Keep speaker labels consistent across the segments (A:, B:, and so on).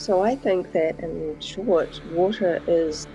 A: So I think that, in short, water is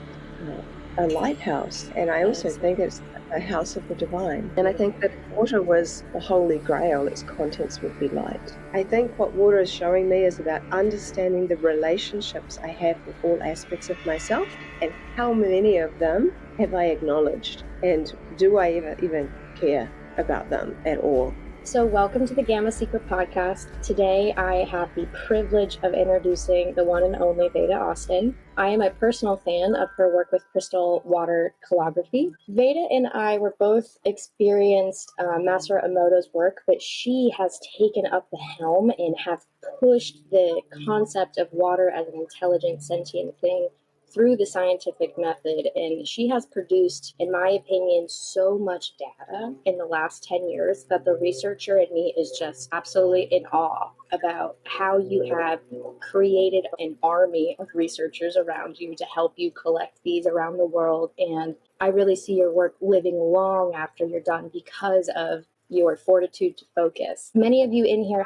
A: a lighthouse, and I also
B: Yes.
A: think it's a house of the divine. And I think that if water was the holy grail, its contents would be light. I think what water is showing me is about understanding the relationships I have with all aspects of myself, and how many of them have I acknowledged, and do I even care about them at all?
B: So, welcome to the Gamma Secret podcast. Today, I have the privilege of introducing the one and only Veda Austin. I am a personal fan of her work with crystal water calligraphy. Veda and I were both experienced Master Emoto's work, but she has taken up the helm and have pushed the concept of water as an intelligent, sentient thing through the scientific method, and she has produced, in my opinion, so much data in the last 10 years that the researcher in me is just absolutely in awe about how you have created an army of researchers around you to help you collect these around the world. And I really see your work living long after you're done because of your fortitude to focus. Many of you in here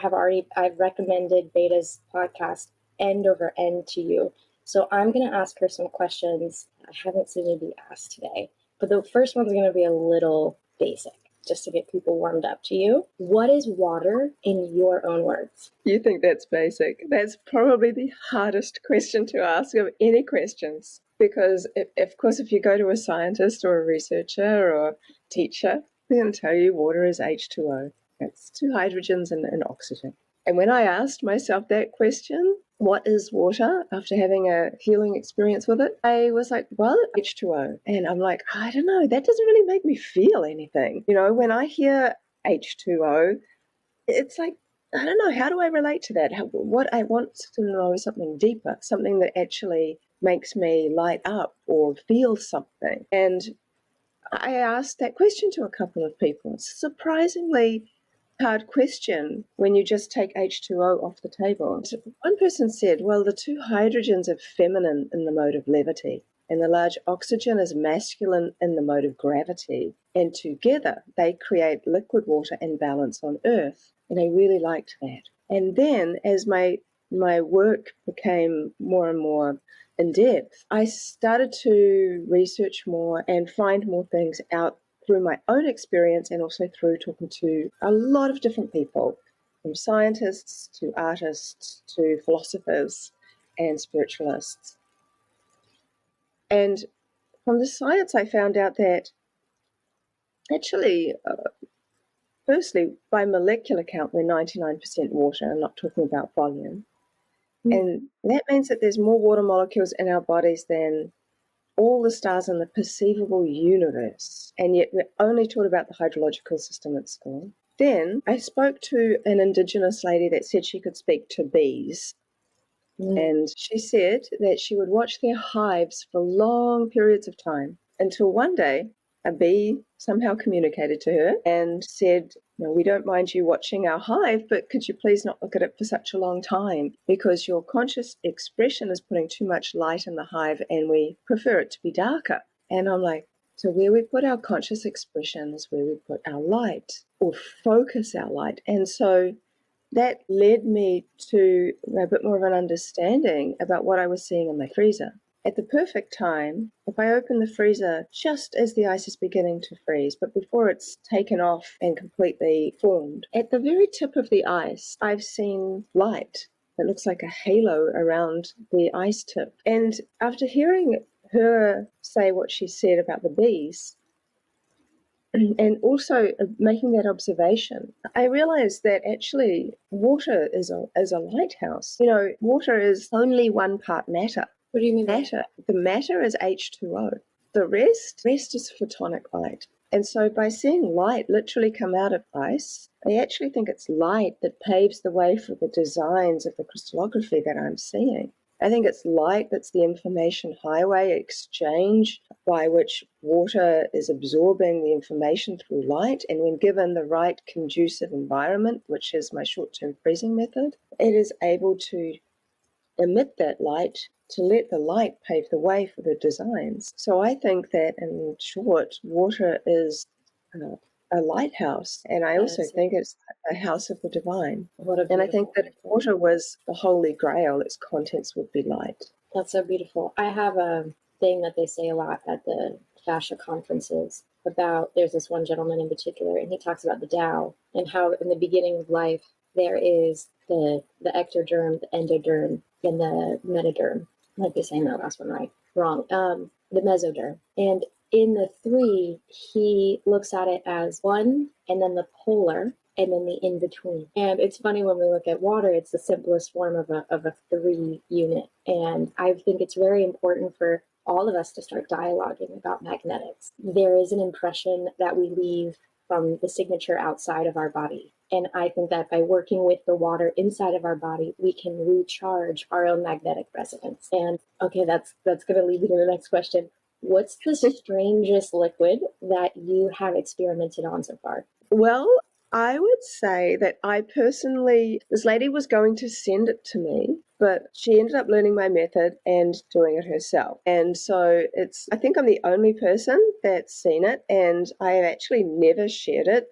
B: I've recommended Veda's podcast end over end to you. So I'm going to ask her some questions I haven't seen you be asked today. But the first one's going to be a little basic, just to get people warmed up to you. What is water in your own words?
A: You think that's basic? That's probably the hardest question to ask of any questions. Because, of course, if you go to a scientist or a researcher or teacher, they're going to tell you water is H2O. It's two hydrogens and an oxygen. And when I asked myself that question, what is water, after having a healing experience with it, I was like, well, H2O. And I'm like, I don't know, that doesn't really make me feel anything. You know, when I hear H2O, it's like, I don't know, how do I relate to that? What I want to know is something deeper, something that actually makes me light up or feel something. And I asked that question to a couple of people. It's a surprisingly hard question when you just take H2O off the table. One person said, well, the two hydrogens are feminine in the mode of levity, and the large oxygen is masculine in the mode of gravity. And together they create liquid water and balance on Earth. And I really liked that. And then as my work became more and more in depth, I started to research more and find more things out through my own experience, and also through talking to a lot of different people, from scientists to artists to philosophers and spiritualists. And from the science, I found out that actually, firstly, by molecular count, we're 99% water. I'm not talking about volume. And that means that there's more water molecules in our bodies than all the stars in the perceivable universe, and yet we're only taught about the hydrological system at school. Then I spoke to an Indigenous lady that said she could speak to bees. And she said that she would watch their hives for long periods of time, until one day a bee somehow communicated to her and said, we don't mind you watching our hive, but could you please not look at it for such a long time, because your conscious expression is putting too much light in the hive and we prefer it to be darker. And I'm like, so where we put our conscious expression is where we put our light, or focus our light. And so that led me to a bit more of an understanding about what I was seeing in my freezer. At the perfect time, if I open the freezer just as the ice is beginning to freeze, but before it's taken off and completely formed, at the very tip of the ice, I've seen light that looks like a halo around the ice tip. And after hearing her say what she said about the bees, and also making that observation, I realized that actually water is a lighthouse. Water is only one part matter.
B: What do you mean?
A: Matter. The matter is H2O. The rest is photonic light. And so by seeing light literally come out of ice, I actually think it's light that paves the way for the designs of the crystallography that I'm seeing. I think it's light that's the information highway exchange by which water is absorbing the information through light. And when given the right conducive environment, which is my short-term freezing method, it is able to emit that light, to let the light pave the way for the designs. So I think that, in short, water is a lighthouse. And I also think it's a house of the divine. And I think that if water was the holy grail, its contents would be light.
B: That's so beautiful. I have a thing that they say a lot at the Fascia conferences about, there's this one gentleman in particular, and he talks about the Tao and how in the beginning of life there is the ectoderm, the endoderm, and the metaderm. I might be saying that last one right. Wrong. The mesoderm. And in the three, he looks at it as one, and then the polar, and then the in-between. And it's funny when we look at water, it's the simplest form of a three unit. And I think it's very important for all of us to start dialoguing about magnetics. There is an impression that we leave from the signature outside of our body. And I think that by working with the water inside of our body, we can recharge our own magnetic resonance. And okay, that's going to lead me to the next question. What's the strangest liquid that you have experimented on so far?
A: Well, I would say that I personally, this lady was going to send it to me, but she ended up learning my method and doing it herself. And so I think I'm the only person that's seen it, and I have actually never shared it,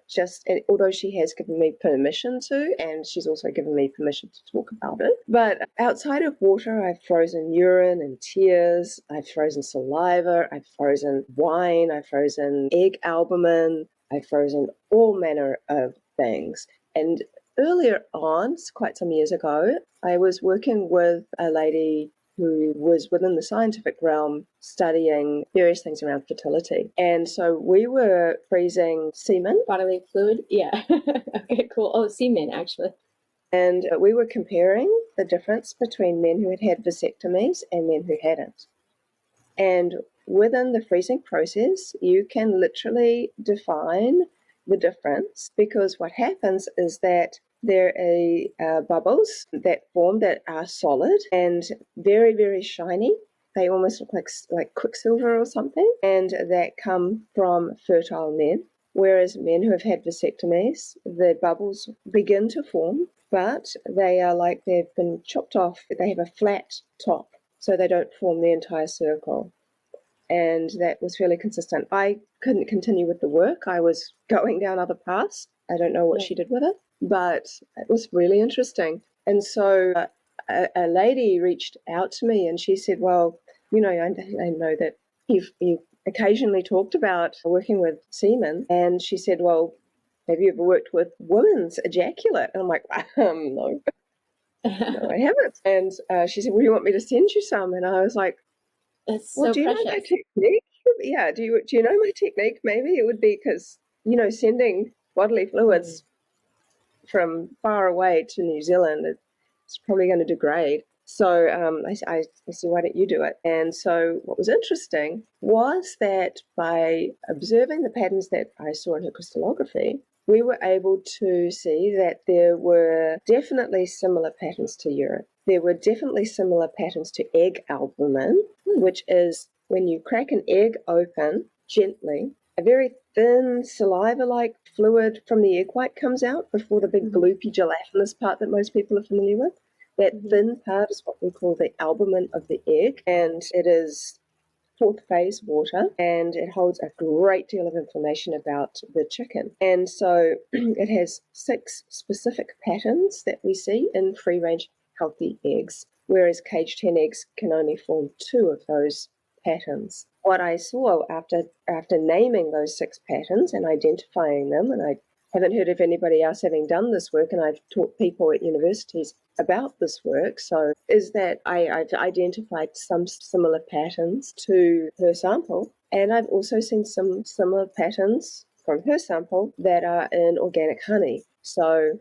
A: although she has given me permission to, and she's also given me permission to talk about it. But outside of water, I've frozen urine and tears, I've frozen saliva, I've frozen wine, I've frozen egg albumin, I've frozen all manner of things. And earlier on, quite some years ago, I was working with a lady who was within the scientific realm studying various things around fertility. And so we were freezing semen.
B: Bodily fluid? Yeah. Okay, cool. Oh, semen, actually.
A: And we were comparing the difference between men who had vasectomies and men who hadn't. And within the freezing process, you can literally define the difference, because what happens is that there are bubbles that form that are solid and very, very shiny. They almost look like quicksilver or something, and that come from fertile men. Whereas men who have had vasectomies, the bubbles begin to form, but they are like they've been chopped off. They have a flat top, so they don't form the entire circle. And that was fairly consistent. I couldn't continue with the work. I was going down other paths. I don't know what she did with it, but it was really interesting. And so a lady reached out to me and she said, well, I know that you've occasionally talked about working with semen. And she said, well, have you ever worked with women's ejaculate? And I'm like, no. No, I haven't. And she said, well, you want me to send you some? And I was like,
B: it's
A: well,
B: so
A: do you
B: precious.
A: know my technique? Yeah, do you know my technique? Maybe it would be because, sending bodily fluids from far away to New Zealand, it's probably going to degrade. So I said, why don't you do it? And so what was interesting was that by observing the patterns that I saw in her crystallography, we were able to see that there were definitely similar patterns to urine. There were definitely similar patterns to egg albumin, which is when you crack an egg open gently, a very thin saliva-like fluid from the egg white comes out before the big gloopy gelatinous part that most people are familiar with. That thin part is what we call the albumin of the egg, and it is fourth phase water, and it holds a great deal of information about the chicken. And so it has 6 specific patterns that we see in free-range healthy eggs, whereas caged hen eggs can only form 2 of those patterns. What I saw after naming those 6 patterns and identifying them, and I haven't heard of anybody else having done this work, and I've taught people at universities about this work, so is that I've identified some similar patterns to her sample, and I've also seen some similar patterns from her sample that are in organic honey. So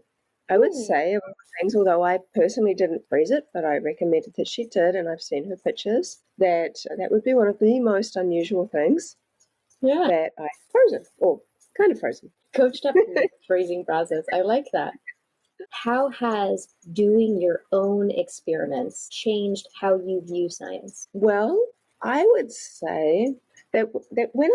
A: I would say, of all the things, although I personally didn't freeze it, but I recommended that she did, and I've seen her pictures, that would be one of the most unusual things that I frozen, or kind of frozen.
B: Coached up in the freezing process. I like that. How has doing your own experiments changed how you view science?
A: Well, I would say that when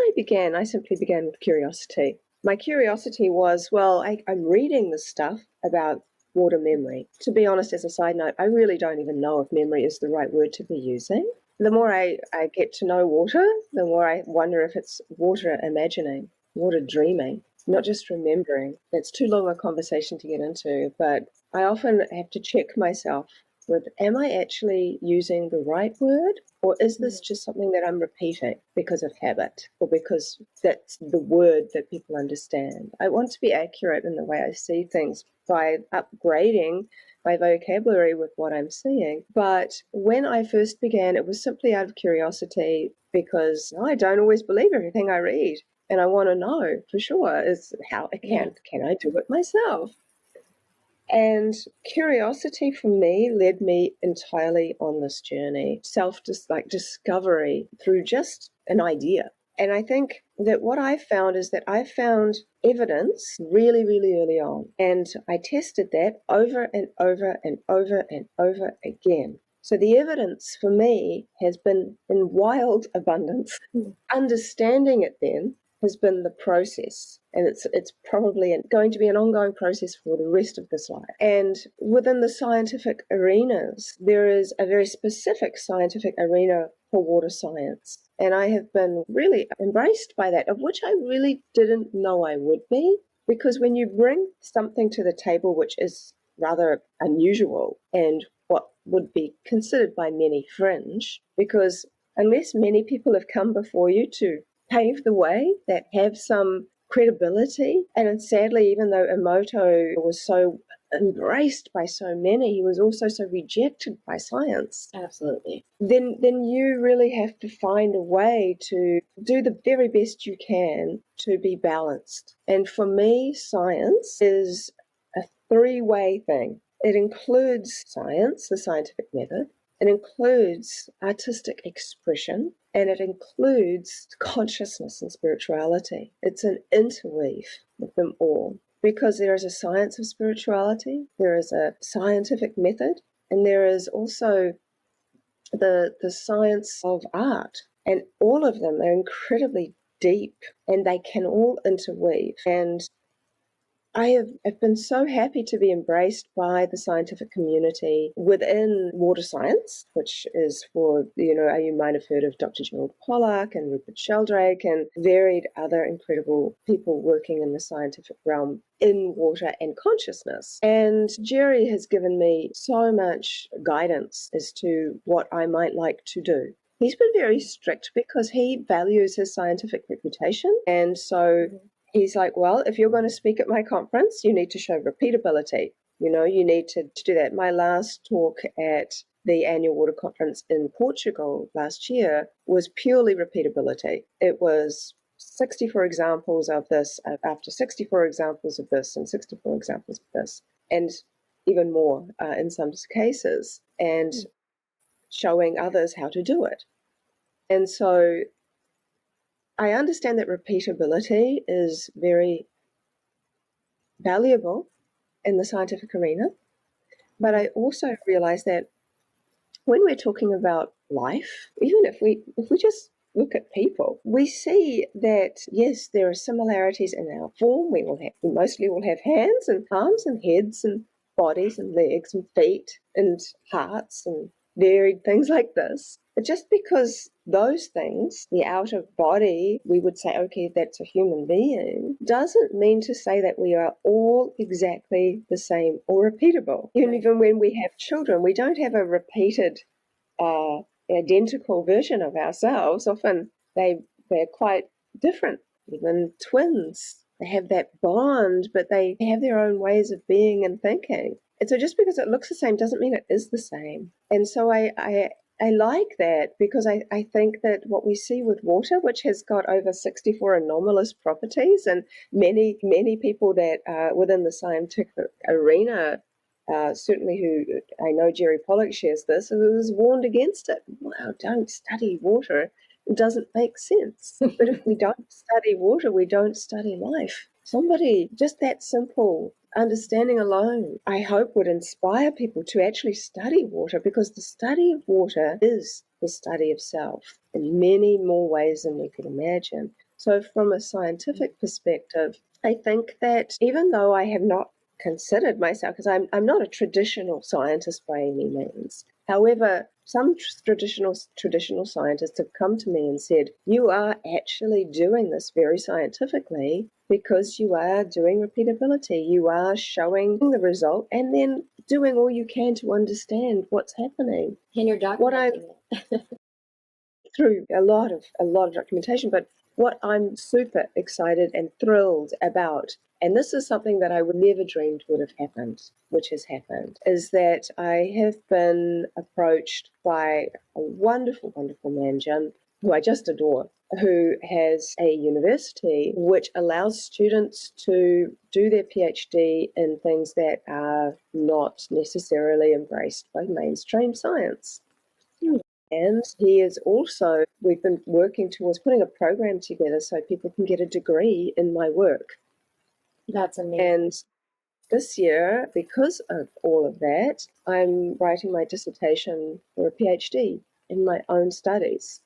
A: I simply began with curiosity. My curiosity was, well, I'm reading this stuff about water memory. To be honest, as a side note, I really don't even know if memory is the right word to be using. The more I get to know water, the more I wonder if it's water imagining, water dreaming. not just remembering. It's too long a conversation to get into, but I often have to check myself with, am I actually using the right word? Or is this just something that I'm repeating because of habit or because that's the word that people understand? I want to be accurate in the way I see things by upgrading my vocabulary with what I'm seeing. But when I first began, it was simply out of curiosity because I don't always believe everything I read. And I want to know for sure is how can I do it myself? And curiosity for me led me entirely on this journey, discovery through just an idea. And I think that what I found is that I found evidence really, really early on. And I tested that over and over and over and over again. So the evidence for me has been in wild abundance. Understanding it then has been the process, and it's probably going to be an ongoing process for the rest of this life. And within the scientific arenas, there is a very specific scientific arena for water science, and I have been really embraced by that, of which I really didn't know I would be, because when you bring something to the table which is rather unusual and what would be considered by many fringe, because unless many people have come before you to pave the way, that have some credibility. And sadly, even though Emoto was so embraced by so many, he was also so rejected by science.
B: Absolutely.
A: Then you really have to find a way to do the very best you can to be balanced. And for me, science is a three-way thing. It includes science, the scientific method. It includes artistic expression, and it includes consciousness and spirituality. It's an interweave with them all, because there is a science of spirituality, there is a scientific method, and there is also the science of art. And all of them are incredibly deep, and they can all interweave. And I've been so happy to be embraced by the scientific community within water science, which is for, you might have heard of Dr. Gerald Pollack and Rupert Sheldrake and varied other incredible people working in the scientific realm in water and consciousness. And Jerry has given me so much guidance as to what I might like to do. He's been very strict because he values his scientific reputation. And so he's like, well, if you're going to speak at my conference, you need to show repeatability. You need to do that. My last talk at the annual water conference in Portugal last year was purely repeatability. It was 64 examples of this, after 64 examples of this, and 64 examples of this, and even more in some cases, and showing others how to do it. And so I understand that repeatability is very valuable in the scientific arena, but I also realize that when we're talking about life, even if we just look at people, we see that yes, there are similarities in our form. We mostly will have hands and arms and heads and bodies and legs and feet and hearts and varied things like this. But just because those things, the outer body, we would say, okay, that's a human being, doesn't mean to say that we are all exactly the same or repeatable. Even when we have children, we don't have a repeated, identical version of ourselves. Often they're quite different. Even twins, they have that bond, but they have their own ways of being and thinking. And so just because it looks the same doesn't mean it is the same. And so I like that, because I think that what we see with water, which has got over 64 anomalous properties, and many people that are within the scientific arena, certainly who I know Jerry Pollack shares this, who was warned against it. Wow, don't study water. It doesn't make sense. But if we don't study water, we don't study life. Somebody, just that simple understanding alone, I hope, would inspire people to actually study water, because the study of water is the study of self in many more ways than we could imagine. So from a scientific perspective, I think that even though I have not considered myself, because I'm not a traditional scientist by any means. However, some traditional scientists have come to me and said, you are actually doing this very scientifically because you are doing repeatability. You are showing the result and then doing all you can to understand what's happening.
B: And you're documenting it.
A: Through a lot of documentation, but what I'm super excited and thrilled about, and this is something that I would never dreamed would have happened, which has happened, is that I have been approached by a wonderful, wonderful man, Jim, who I just adore, who has a university which allows students to do their PhD in things that are not necessarily embraced by mainstream science. And he is also, we've been working towards putting a program together so people can get a degree in my work.
B: That's amazing.
A: And this year, because of all of that, I'm writing my dissertation for a PhD in my own studies.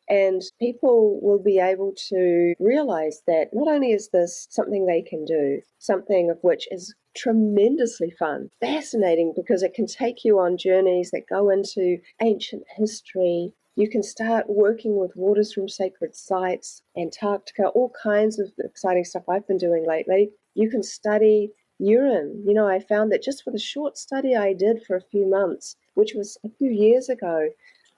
A: And people will be able to realize that not only is this something they can do, something of which is tremendously fun, fascinating, because it can take you on journeys that go into ancient history. You can start working with waters from sacred sites, Antarctica, all kinds of exciting stuff I've been doing lately. You can study urine. You know, I found that just for the short study I did for a few months, which was a few years ago,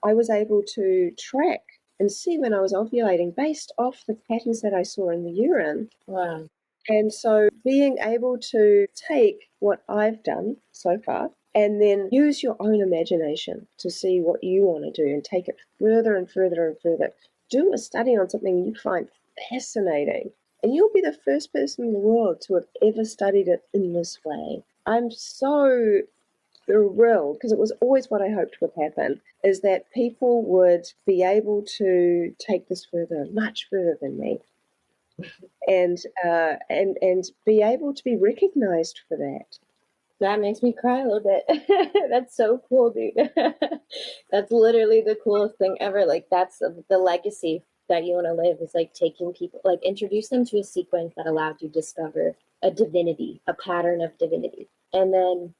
A: I was able to track and see when I was ovulating based off the patterns that I saw in the urine.
B: Wow.
A: And so being able to take what I've done so far and then use your own imagination to see what you want to do and take it further and further and further. Do a study on something you find fascinating, and you'll be the first person in the world to have ever studied it in this way. I'm so thrilled, because it was always what I hoped would happen, is that people would be able to take this further, much further than me, and be able to be recognized for that.
B: That makes me cry a little bit. That's so cool, dude. That's literally the coolest thing ever. Like, that's the legacy that you want to live, is like taking people, like introduce them to a sequence that allowed you to discover a divinity, a pattern of divinity, and then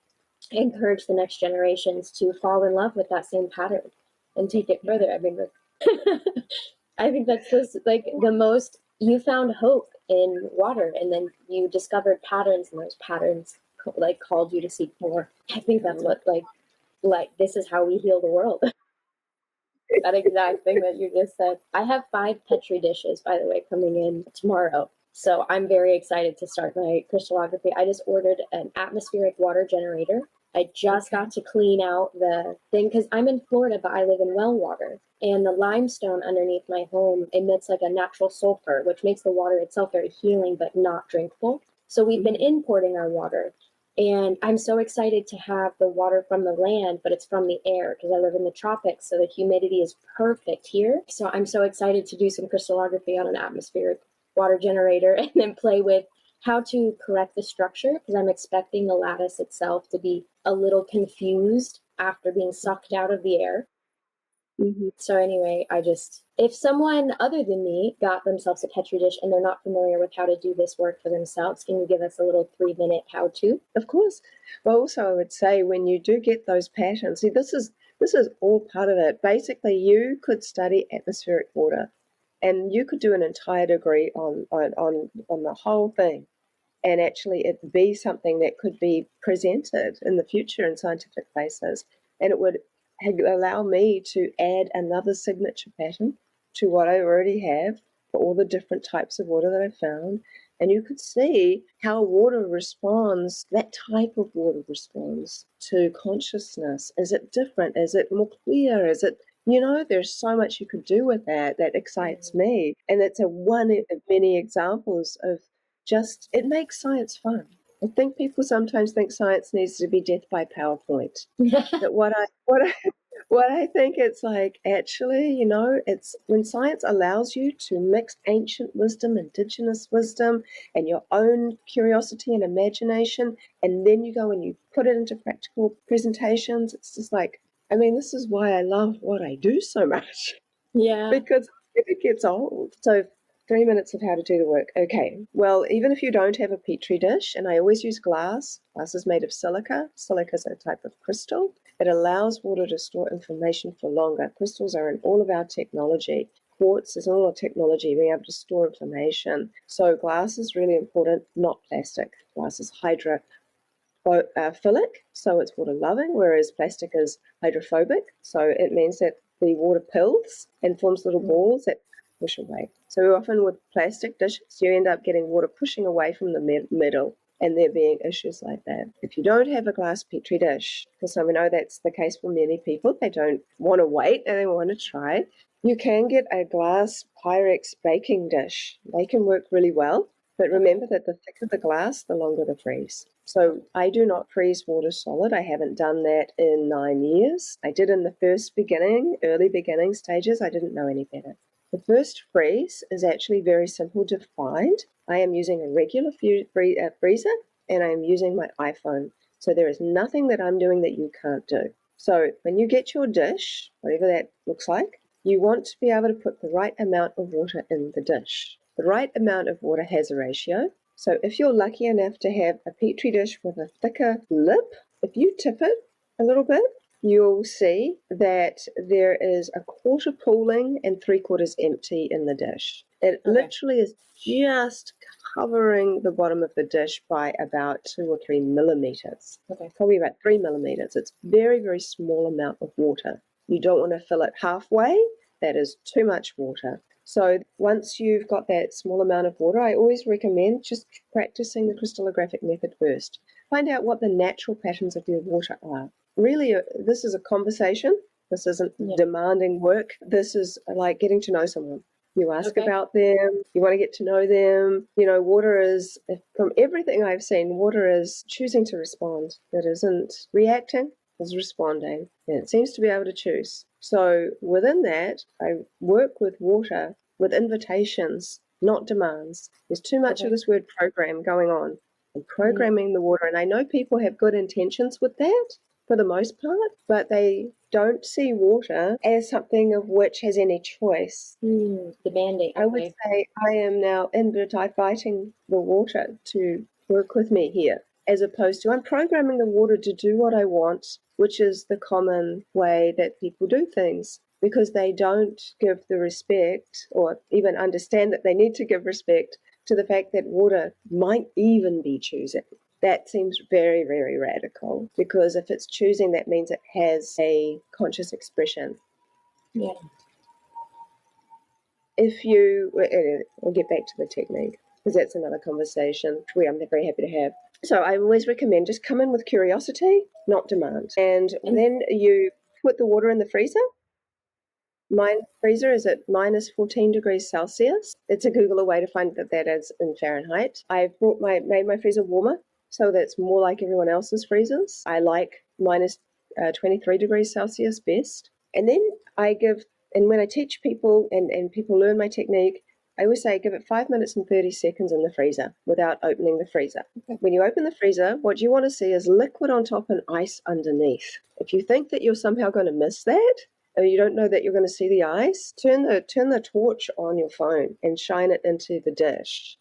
B: encourage the next generations to fall in love with that same pattern and take it further. I mean, I think that's just like the most, you found hope in water, and then you discovered patterns, and those patterns like called you to seek more. I think that's what like this is how we heal the world. That exact thing that you just said. I have 5 Petri dishes, by the way, coming in tomorrow. So I'm very excited to start my crystallography. I just ordered an atmospheric water generator. I just got to clean out the thing because I'm in Florida, but I live in well water. And the limestone underneath my home emits like a natural sulfur, which makes the water itself very healing, but not drinkable. So we've been importing our water. And I'm so excited to have the water from the land, but it's from the air because I live in the tropics. So the humidity is perfect here. So I'm so excited to do some crystallography on an atmospheric water generator and then play with how to correct the structure, because I'm expecting the lattice itself to be a little confused after being sucked out of the air. Mm-hmm. So anyway, if someone other than me got themselves a Petri dish and they're not familiar with how to do this work for themselves, can you give us a little 3-minute how-to?
A: Of course. Well, also I would say, when you do get those patterns, see, this is all part of it. Basically, you could study atmospheric water, and you could do an entire degree on the whole thing, and actually it be something that could be presented in the future in scientific places, and it would allow me to add another signature pattern to what I already have for all the different types of water that I found. And you could see how water responds, that type of water responds to consciousness. Is it different? Is it more clear? Is it, there's so much you could do with that excites me. And it's one of many examples of just, it makes science fun. I think people sometimes think science needs to be death by PowerPoint. But what I think it's like, actually, it's when science allows you to mix ancient wisdom, indigenous wisdom, and your own curiosity and imagination, and then you go and you put it into practical presentations. It's just like, this is why I love what I do so much.
B: Yeah.
A: Because it gets old. So 3 minutes of how to do the work. Okay, well, even if you don't have a petri dish, and I always use glass is made of silica. Silica is a type of crystal. It allows water to store information for longer. Crystals are in all of our technology. Quartz is all our technology, being able to store information. So glass is really important, not plastic. Glass is hydrophilic, so it's water loving, whereas plastic is hydrophobic. So it means that the water pills and forms little balls that push away. So often with plastic dishes, you end up getting water pushing away from the middle, and there being issues like that. If you don't have a glass petri dish, because I know that's the case for many people, they don't want to wait and they want to try, you can get a glass Pyrex baking dish. They can work really well, but remember that the thicker the glass, the longer the freeze. So I do not freeze water solid. I haven't done that in 9 years. I did in the early beginning stages. I didn't know any better. The first freeze is actually very simple to find. I am using a regular freezer, and I am using my iPhone. So there is nothing that I'm doing that you can't do. So when you get your dish, whatever that looks like, you want to be able to put the right amount of water in the dish. The right amount of water has a ratio. So if you're lucky enough to have a petri dish with a thicker lip, if you tip it a little bit, you'll see that there is a quarter pooling and 3/4 empty in the dish. It literally is just covering the bottom of the dish by about 2 or 3 millimeters. Probably about 3 millimeters. It's very, very small amount of water. You don't want to fill it halfway. That is too much water. So once you've got that small amount of water, I always recommend just practicing the crystallographic method first. Find out what the natural patterns of your water are. Really, this is a conversation. This isn't demanding work. This is like getting to know someone. You ask about them. You want to get to know them. Water is, from everything I've seen, water is choosing to respond. It isn't reacting. It's responding. And it seems to be able to choose. So within that, I work with water with invitations, not demands. There's too much of this word program going on. And programming the water. And I know people have good intentions with that for the most part, but they don't see water as something of which has any choice.
B: Demanding.
A: I would say I am now inviting the water to work with me here, as opposed to I'm programming the water to do what I want, which is the common way that people do things, because they don't give the respect or even understand that they need to give respect to the fact that water might even be choosing. That seems very, very radical, because if it's choosing, that means it has a conscious expression.
B: Yeah.
A: We'll get back to the technique, because that's another conversation which I'm very happy to have. So I always recommend just come in with curiosity, not demand. And then you put the water in the freezer. My freezer is at minus 14 degrees Celsius. It's a Google way to find that is in Fahrenheit. I've made my freezer warmer, so that's more like everyone else's freezers. I like minus 23 degrees Celsius best. And then when I teach people and people learn my technique, I always say give it 5 minutes and 30 seconds in the freezer without opening the freezer. When you open the freezer, what you want to see is liquid on top and ice underneath. If you think that you're somehow going to miss that, or you don't know that you're going to see the ice, turn the torch on your phone and shine it into the dish.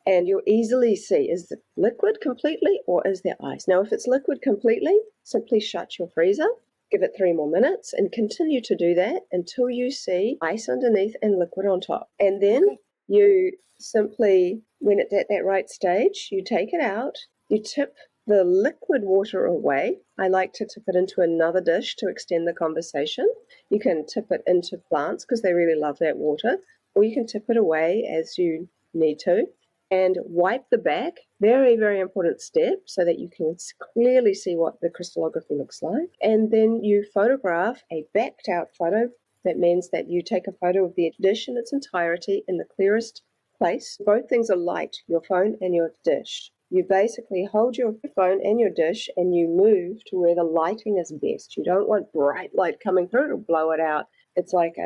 A: And you'll easily see, is it liquid completely or is there ice? Now, if it's liquid completely, simply shut your freezer, give it 3 more minutes, and continue to do that until you see ice underneath and liquid on top. And then you simply, when it's at that right stage, you take it out, you tip the liquid water away. I like to tip it into another dish to extend the conversation. You can tip it into plants because they really love that water, or you can tip it away as you need to. And wipe the back, very, very important step, so that you can clearly see what the crystallography looks like. And then you photograph a backed out photo. That means that you take a photo of the dish in its entirety in the clearest place. Both things are light, your phone and your dish. You basically hold your phone and your dish and you move to where the lighting is best. You don't want bright light coming through, it'll blow it out. It's like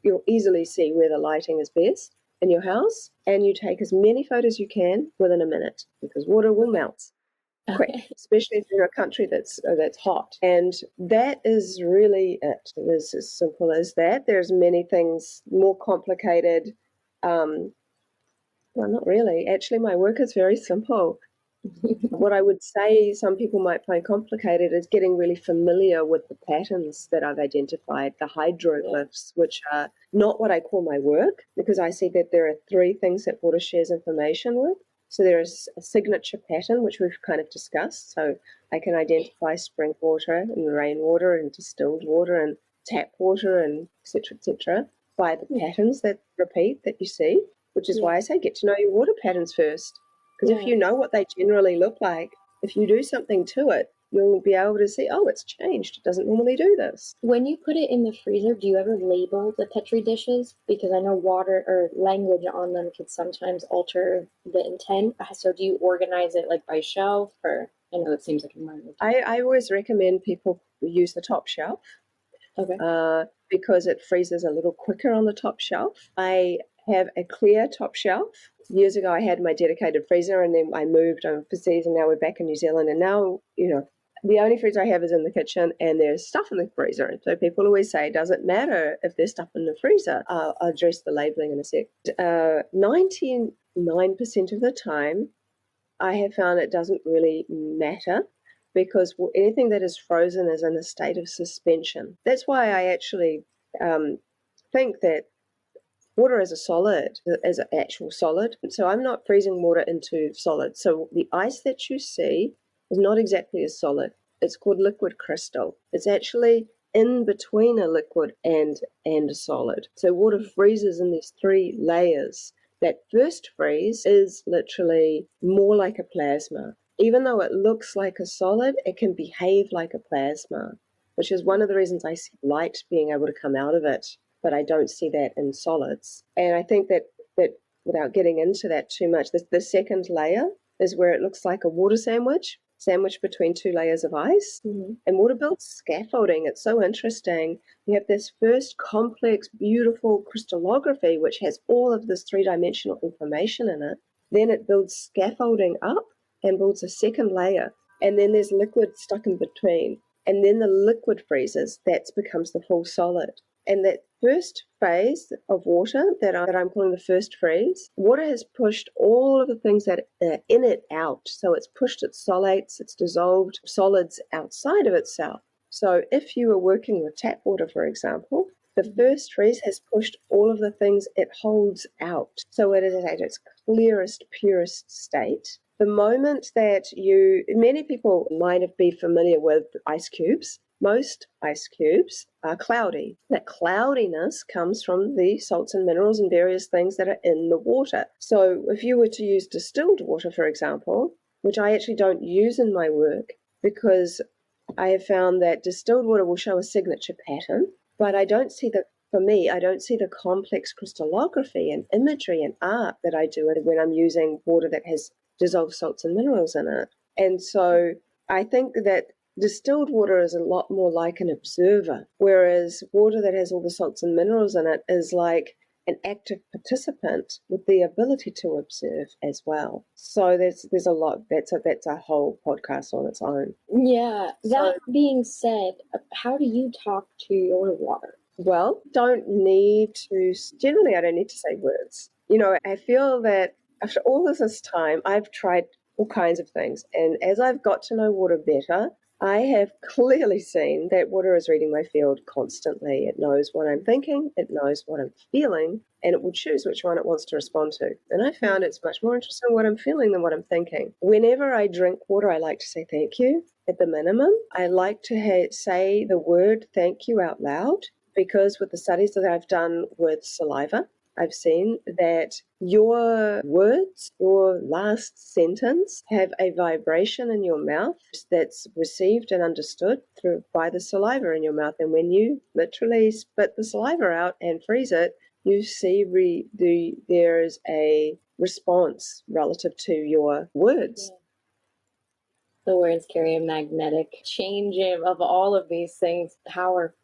A: you'll easily see where the lighting is best in your house, and you take as many photos as you can within a minute, because water will melt quick, especially if you're in a country that's hot. And that is really it. It is as simple as that. There's many things more complicated Well, not really. Actually, my work is very simple. What I would say some people might find complicated is getting really familiar with the patterns that I've identified, the hydroglyphs, which are not what I call my work, because I see that there are three things that water shares information with. So there is a signature pattern, which we've kind of discussed. So I can identify spring water and rainwater and distilled water and tap water and et cetera, by the patterns that repeat that you see, which is why I say get to know your water patterns first. Because if you know what they generally look like, if you do something to it, you'll be able to see, oh, it's changed. It doesn't normally do this.
B: When you put it in the freezer, do you ever label the Petri dishes? Because I know water or language on them could sometimes alter the intent. So do you organize it like by shelf? Or I know it seems like a minor.
A: I always recommend people use the top shelf.
B: Okay.
A: Because it freezes a little quicker on the top shelf. I have a clear top shelf. Years ago, I had my dedicated freezer, and then I moved overseas, and now we're back in New Zealand. And now, the only freezer I have is in the kitchen, and there's stuff in the freezer. And so people always say, does it matter if there's stuff in the freezer? I'll address the labeling in a sec. 99% of the time, I have found it doesn't really matter, because anything that is frozen is in a state of suspension. That's why I actually think that water is a solid, is an actual solid. So I'm not freezing water into solid. So the ice that you see is not exactly a solid. It's called liquid crystal. It's actually in between a liquid and a solid. So water freezes in these three layers. That first freeze is literally more like a plasma. Even though it looks like a solid, it can behave like a plasma, which is one of the reasons I see light being able to come out of it, but I don't see that in solids. And I think that without getting into that too much, the second layer is where it looks like a water sandwich between two layers of ice.
B: Mm-hmm.
A: And water builds scaffolding. It's so interesting. You have this first complex, beautiful crystallography, which has all of this three-dimensional information in it. Then it builds scaffolding up and builds a second layer. And then there's liquid stuck in between. And then the liquid freezes. That becomes the full solid. And that first phase of water that I'm calling the first freeze, water has pushed all of the things that are in it out. So it's pushed its solates, it's dissolved solids outside of itself. So if you were working with tap water, for example, the first freeze has pushed all of the things it holds out. So it is at its clearest, purest state. The moment that many people might be familiar with ice cubes. Most ice cubes are cloudy. That cloudiness comes from the salts and minerals and various things that are in the water. So if you were to use distilled water, for example, which I actually don't use in my work because I have found that distilled water will show a signature pattern, but I don't see the complex crystallography and imagery and art that I do when I'm using water that has dissolved salts and minerals in it. And so I think that distilled water is a lot more like an observer, whereas water that has all the salts and minerals in it is like an active participant with the ability to observe as well. So there's a lot. That's a whole podcast on its own.
B: Yeah. That being said, how do you talk to your water?
A: Well, I don't need to say words. I feel that after all of this time, I've tried all kinds of things. And as I've got to know water better, I have clearly seen that water is reading my field constantly. It knows what I'm thinking, it knows what I'm feeling, and it will choose which one it wants to respond to. And I found it's much more interesting what I'm feeling than what I'm thinking. Whenever I drink water, I like to say thank you at the minimum. I like to say the word thank you out loud, because with the studies that I've done with saliva, I've seen that your words, your last sentence, have a vibration in your mouth that's received and understood by the saliva in your mouth. And when you literally spit the saliva out and freeze it, you see there is a response relative to your words.
B: Yeah. The words carry a magnetic change of all of these things. Powerful.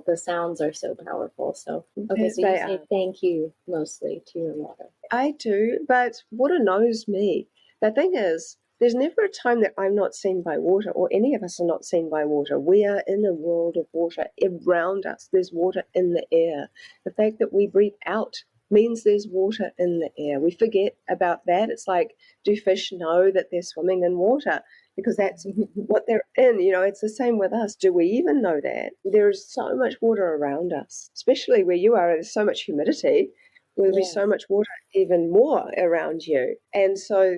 B: The sounds are so powerful. So, okay, so you say thank you mostly to your water.
A: I do, but water knows me. The thing is, there's never a time that I'm not seen by water, or any of us are not seen by water. We are in a world of water around us. There's water in the air. The fact that we breathe out means there's water in the air. We forget about that. It's like, do fish know that they're swimming in water? Because that's what they're in. It's the same with us. Do we even know that? There's so much water around us, especially where you are. There's so much humidity. There'll be so much water even more around you. And so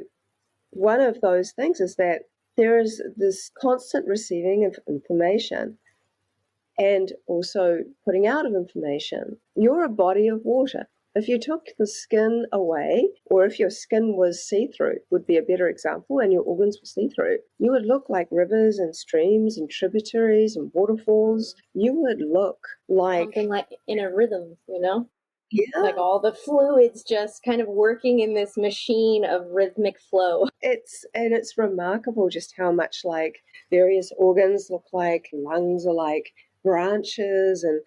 A: one of those things is that there is this constant receiving of information and also putting out of information. You're a body of water. If you took the skin away, or if your skin was see-through, would be a better example, and your organs were see-through, you would look like rivers and streams and tributaries and waterfalls. You would look like
B: something like in a rhythm,
A: Yeah.
B: Like all the fluids just kind of working in this machine of rhythmic flow.
A: It's remarkable just how much like various organs look like, lungs are like branches, and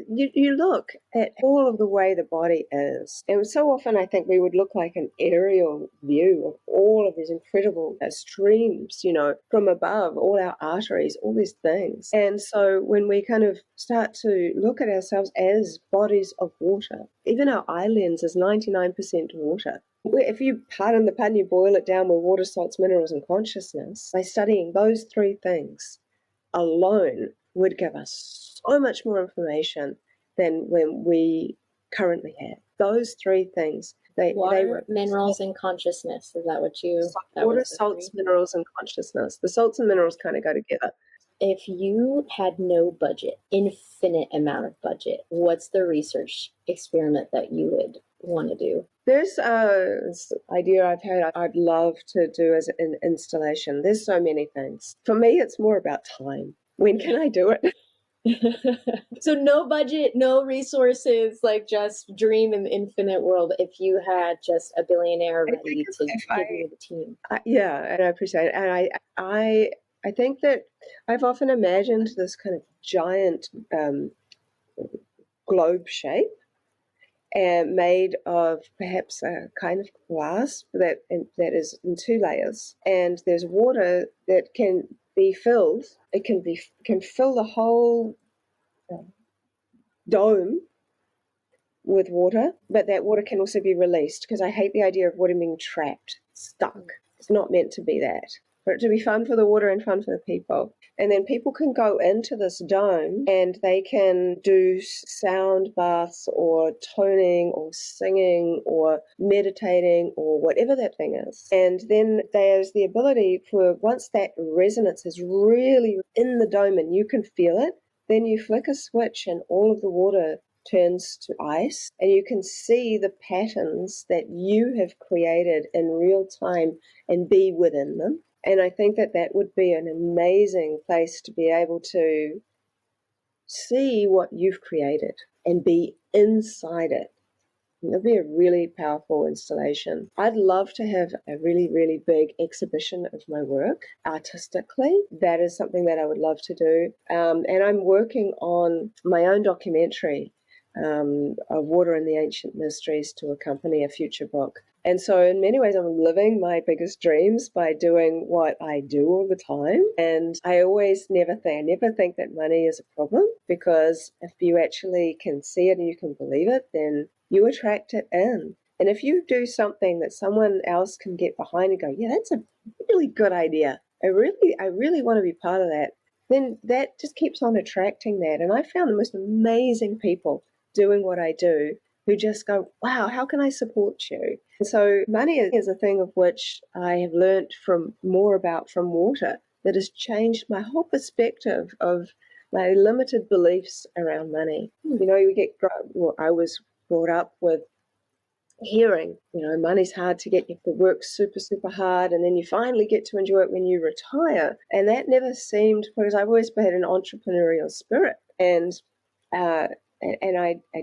A: you look at all of the way the body is. And so often I think we would look like an aerial view of all of these incredible streams, from above, all our arteries, all these things. And so when we kind of start to look at ourselves as bodies of water, even our eye lens is 99% water. If you, pardon the pun, you boil it down with water, salts, minerals, and consciousness, by studying those three things alone would give us so much more information than when we currently have. Those three things.
B: Water, minerals, and consciousness. Is that what you...
A: Water, salts, minerals, and consciousness. The salts and minerals kind of go together.
B: If you had no budget, infinite amount of budget, what's the research experiment that you would want to do?
A: There's this idea I've had I'd love to do as an installation. There's so many things. For me, it's more about time. When can I do it?
B: So no budget, no resources, like just dream in the infinite world if you had just a billionaire ready to give you the team.
A: Yeah, and I appreciate it. And I think that I've often imagined this kind of giant globe shape, and made of perhaps a kind of glass that is in two layers, and there's water that can be filled. It can fill the whole dome with water, but that water can also be released, because I hate the idea of water being trapped, stuck. It's not meant to be that. For it to be fun for the water and fun for the people. And then people can go into this dome and they can do sound baths or toning or singing or meditating or whatever that thing is. And then there's the ability for, once that resonance is really in the dome and you can feel it, then you flick a switch and all of the water turns to ice, and you can see the patterns that you have created in real time and be within them. And I think that that would be an amazing place to be able to see what you've created and be inside it. It would be a really powerful installation. I'd love to have a really, really big exhibition of my work artistically. That is something that I would love to do. And I'm working on my own documentary of water and the ancient mysteries to accompany a future book. And so in many ways, I'm living my biggest dreams by doing what I do all the time. And I never think that money is a problem, because if you actually can see it and you can believe it, then you attract it in. And if you do something that someone else can get behind and go, yeah, that's a really good idea, I really want to be part of that, then that just keeps on attracting that. And I found the most amazing people doing what I do who just go, wow, how can I support you? And so money is a thing of which I have learned more about from water, that has changed my whole perspective of my limited beliefs around money. I was brought up with hearing, money's hard to get. You have to work super, super hard, and then you finally get to enjoy it when you retire. And that never seemed, because I've always had an entrepreneurial spirit, and I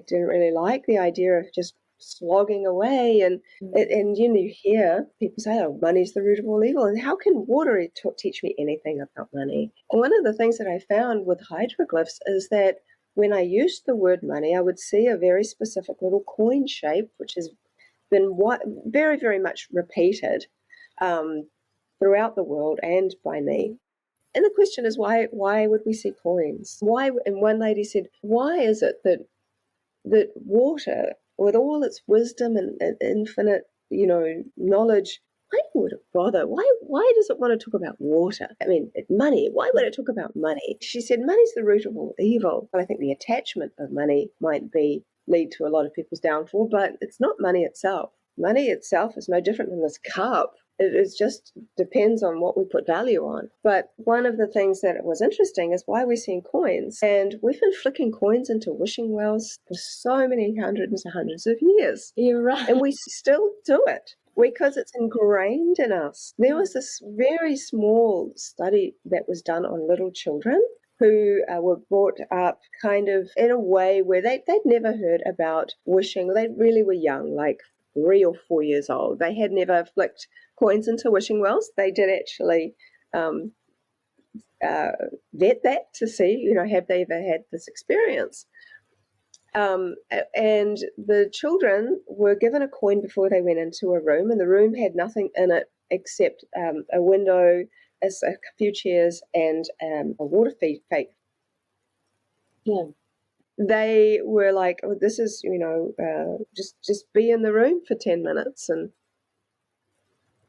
A: didn't really like the idea of just slogging away. And you hear people say, oh, money's the root of all evil. And how can water teach me anything about money? And one of the things that I found with hydroglyphs is that when I used the word money, I would see a very specific little coin shape, which has been very, very much repeated throughout the world and by me. And the question is, why would we see coins? Why? And one lady said, why is it that water with all its wisdom and infinite, knowledge, why would it bother? Why does it want to talk about water? I mean, money. Why would it talk about money? She said money's the root of all evil. But I think the attachment of money might lead to a lot of people's downfall, but it's not money itself. Money itself is no different than this cup. It just depends on what we put value on. But one of the things that was interesting is why we're seeing coins. And we've been flicking coins into wishing wells for so many hundreds and hundreds of years.
B: You're right.
A: And we still do it because it's ingrained in us. There was this very small study that was done on little children who were brought up kind of in a way where they'd never heard about wishing. They really were young, like 3 or 4 years old. They had never flicked coins into wishing wells. They did actually vet that to see, have they ever had this experience. And the children were given a coin before they went into a room, and the room had nothing in it except a window, a few chairs, and a water fake.
B: Yeah.
A: They were like, oh, this is, just be in the room for 10 minutes and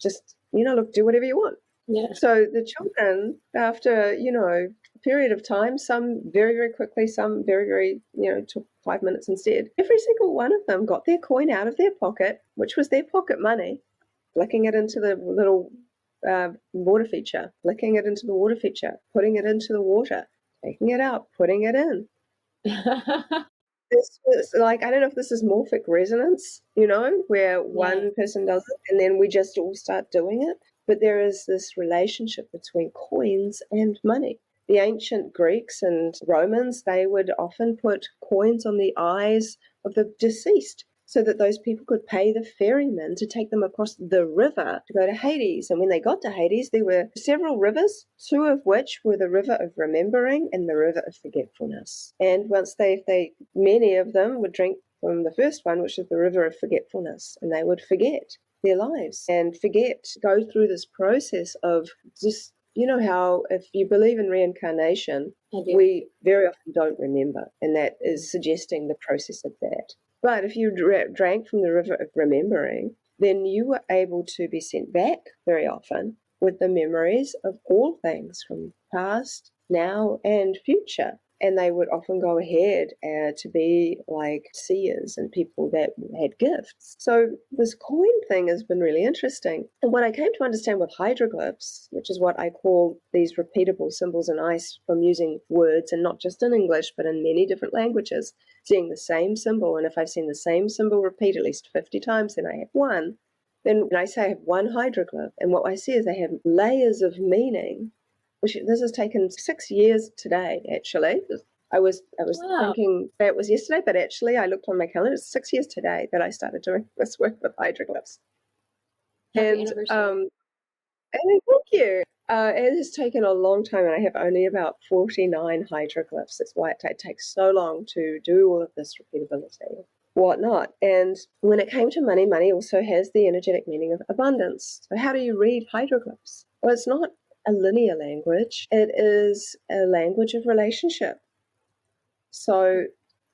A: just, look, do whatever you want.
B: Yeah.
A: So the children, after, a period of time, some very, very quickly, some very, very, took 5 minutes instead. Every single one of them got their coin out of their pocket, which was their pocket money, flicking it into the little water feature, flicking it into the water feature, putting it into the water, taking it out, putting it in. This was like, I don't know if this is morphic resonance, where one person does it and then we just all start doing it. But there is this relationship between coins and money. The ancient Greeks and Romans, they would often put coins on the eyes of the deceased so that those people could pay the ferryman to take them across the river to go to Hades. And when they got to Hades, there were several rivers, 2 of which were the river of remembering and the river of forgetfulness. And once many of them would drink from the first one, which is the river of forgetfulness, and they would forget their lives and go through this process of just, how if you believe in reincarnation, we very often don't remember, and that is suggesting the process of that. But if you drank from the river of remembering, then you were able to be sent back very often with the memories of all things from past, now, and future. And they would often go ahead to be like seers and people that had gifts. So this coin thing has been really interesting. And what I came to understand with hydroglyphs, which is what I call these repeatable symbols in ice from using words, and not just in English, but in many different languages, seeing the same symbol. And if I've seen the same symbol repeat at least 50 times, then I have one. Then when I say I have one hydroglyph, and what I see is they have layers of meaning. This has taken 6 years today, actually. I was thinking that it was yesterday, but actually I looked on my calendar. It's 6 years today that I started doing this work with hydroglyphs.
B: Happy
A: anniversary. Thank you. It has taken a long time, and I have only about 49 hydroglyphs. That's why it takes so long to do all of this repeatability, whatnot. And when it came to money, money also has the energetic meaning of abundance. So how do you read hydroglyphs? Well, it's not a linear language. It is a language of relationship. So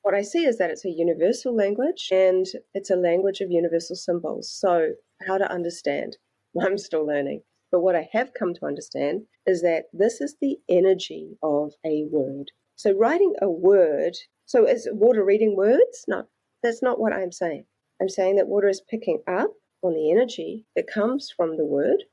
A: what I see is that it's a universal language, and it's a language of universal symbols. So how to understand? Well, I'm still learning. But what I have come to understand is that this is the energy of a word. So writing a word, so is water reading words? No, that's not what I'm saying. I'm saying that water is picking up on the energy that comes from the word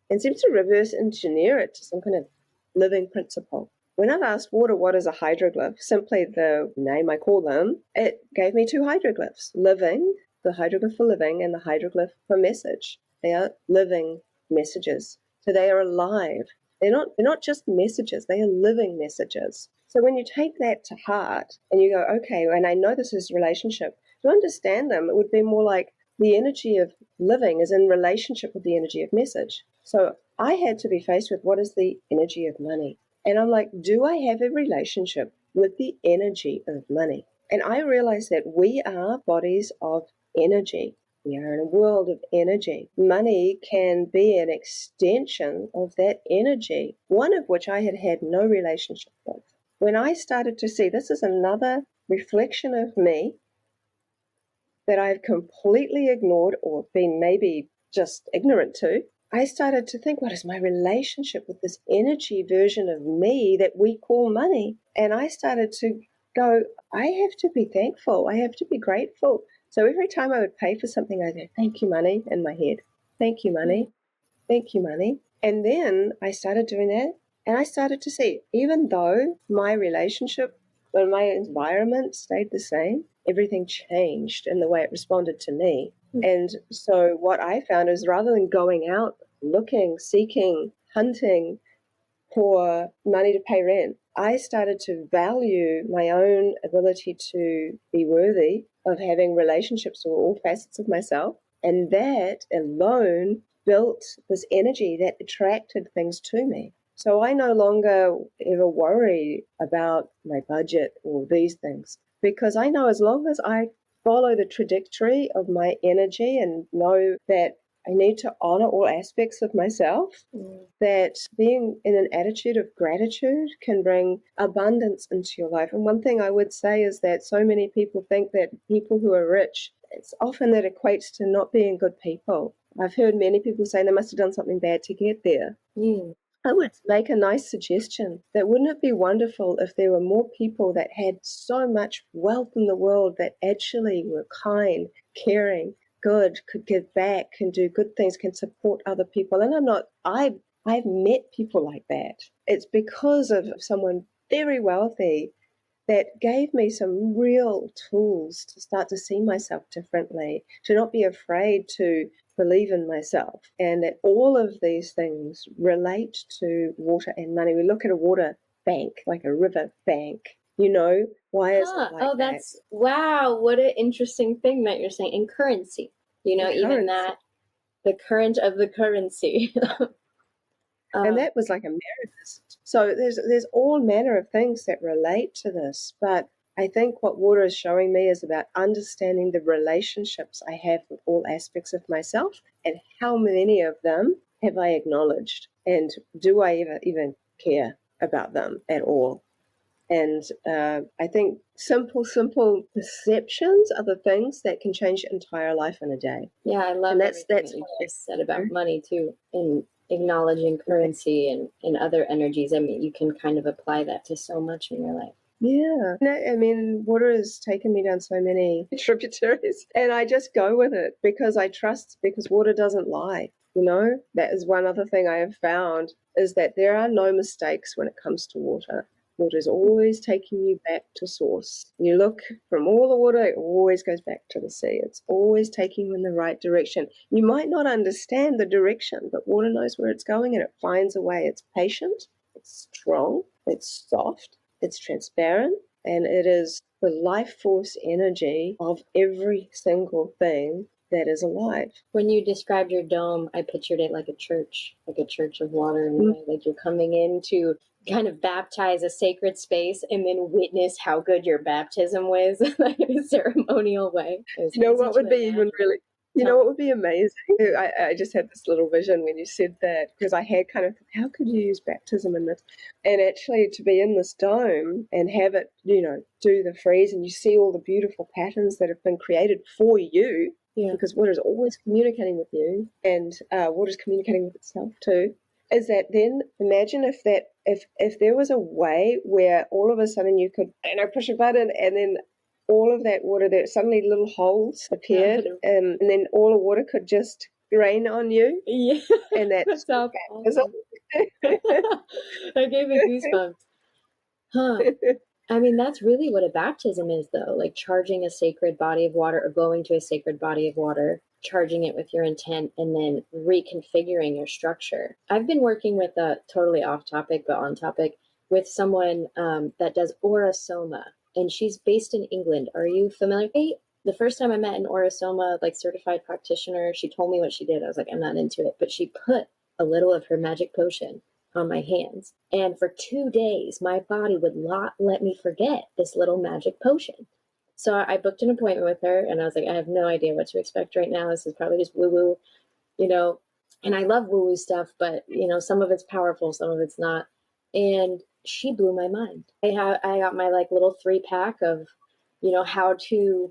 A: and seems to reverse engineer it to some kind of living principle. When I've asked water what is a hydroglyph, simply the name I call them, it gave me 2 hydroglyphs, living, the hydroglyph for living, and the hydroglyph for message. They are living messages. So they are alive. They're not just messages, they are living messages. So when you take that to heart and you go, okay, and I know this is relationship, to understand them, it would be more like the energy of living is in relationship with the energy of message. So I had to be faced with what is the energy of money. And I'm like, do I have a relationship with the energy of money? And I realized that we are bodies of energy. We are in a world of energy. Money can be an extension of that energy, one of which I had no relationship with. When I started to see this is another reflection of me, that I've completely ignored or been maybe just ignorant to, I started to think, what is my relationship with this energy version of me that we call money? And I started to go, I have to be thankful. I have to be grateful. So every time I would pay for something, I'd go, thank you, money, in my head. Thank you, money. Thank you, money. And then I started doing that, and I started to see, even though my relationship or my environment stayed the same, everything changed in the way it responded to me. And so what I found is, rather than going out looking, seeking, hunting for money to pay rent, I started to value my own ability to be worthy of having relationships with all facets of myself. And that alone built this energy that attracted things to me. So I no longer ever worry about my budget or these things, because I know as long as I follow the trajectory of my energy and know that I need to honor all aspects of myself, that being in an attitude of gratitude can bring abundance into your life. And one thing I would say is that so many people think that people who are rich, it's often that equates to not being good people. I've heard many people say they must have done something bad to get there. I would make a nice suggestion that wouldn't it be wonderful if there were more people that had so much wealth in the world that actually were kind, caring, good, could give back, can do good things, can support other people. And I've met people like that. It's because of someone very wealthy that gave me some real tools to start to see myself differently, to not be afraid to believe in myself, and that all of these things relate to water and money. We look at a water bank, like a river bank, why is it like that?
B: Wow, what an interesting thing that you're saying. And currency, even that, the current of the currency.
A: And that was like a marriage. So there's all manner of things that relate to this. But I think what water is showing me is about understanding the relationships I have with all aspects of myself, and how many of them have I acknowledged, and do I even care about them at all? And I think simple perceptions are the things that can change your entire life in a day.
B: Yeah, I love that's what you just said about money too, and acknowledging currency and other energies. I mean, you can kind of apply that to so much in your life.
A: Yeah. I mean, water has taken me down so many tributaries, and I just go with it because I trust, because water doesn't lie. That is one other thing I have found, is that there are no mistakes when it comes to water. Water is always taking you back to source. You look from all the water, it always goes back to the sea. It's always taking you in the right direction. You might not understand the direction, but water knows where it's going, and it finds a way. It's patient, it's strong, it's soft, it's transparent, and it is the life force energy of every single thing that is alive.
B: When you described your dome, I pictured it like a church of water, like you're coming in to kind of baptize a sacred space and then witness how good your baptism was, like in a ceremonial way.
A: What would be even really, what would be amazing? I just had this little vision when you said that, because I had kind of, how could you use baptism in this? And actually to be in this dome and have it, do the freeze, and you see all the beautiful patterns that have been created for you. Yeah. Because water is always communicating with you, and water is communicating with itself too. Is that then, imagine if there was a way where all of a sudden you could, push a button, and then all of that water, there suddenly little holes appeared, and then all the water could just rain on you.
B: Yeah,
A: and that's
B: awesome. That gave me goosebumps. Huh. I mean, that's really what a baptism is, though, like charging a sacred body of water, or going to a sacred body of water, charging it with your intent, and then reconfiguring your structure. I've been working with totally off topic, but on topic, with someone that does aura soma, and she's based in England. Are you familiar? The first time I met an aura soma, like certified practitioner, she told me what she did. I was like, I'm not into it, but she put a little of her magic potion on my hands, and for 2 days my body would not let me forget this little magic potion. So I booked an appointment with her, and I was like, I have no idea what to expect right now. This is probably just woo-woo, and I love woo-woo stuff, but some of it's powerful, some of it's not. And she blew my mind. I got my like little 3-pack of how to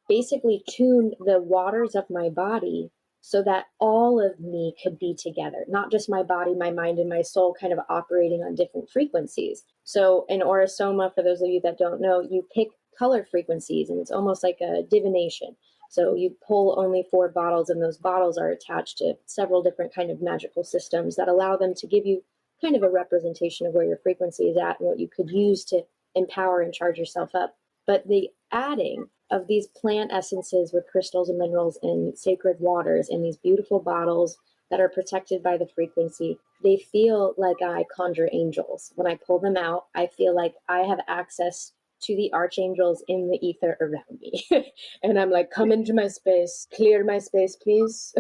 B: basically tuned the waters of my body so that all of me could be together, not just my body, my mind, and my soul kind of operating on different frequencies. So in Orasoma, for those of you that don't know, you pick color frequencies, and it's almost like a divination. So you pull only 4 bottles, and those bottles are attached to several different kind of magical systems that allow them to give you kind of a representation of where your frequency is at and what you could use to empower and charge yourself up. But the adding of these plant essences with crystals and minerals and sacred waters in these beautiful bottles that are protected by the frequency, they feel like I conjure angels. When I pull them out, I feel like I have access to the archangels in the ether around me. And I'm like, come into my space, clear my space, please.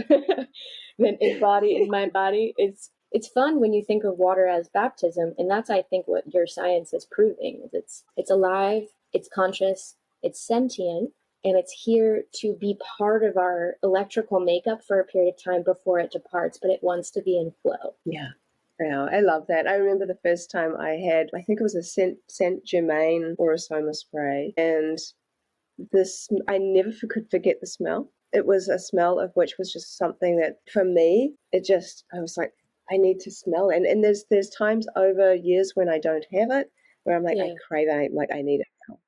B: Then embody in my body. It's fun when you think of water as baptism, and that's, I think, what your science is proving. It's alive, it's conscious, it's sentient, and it's here to be part of our electrical makeup for a period of time before it departs, but it wants to be in flow.
A: Yeah. Yeah, I love that. I remember the first time I had, I think it was a Saint Germain Orasoma spray, and this, I never could forget the smell. It was a smell of which was just something that, for me, I was like, I need to smell it. And there's times over years when I don't have it, where I'm like, I crave it, I need it now.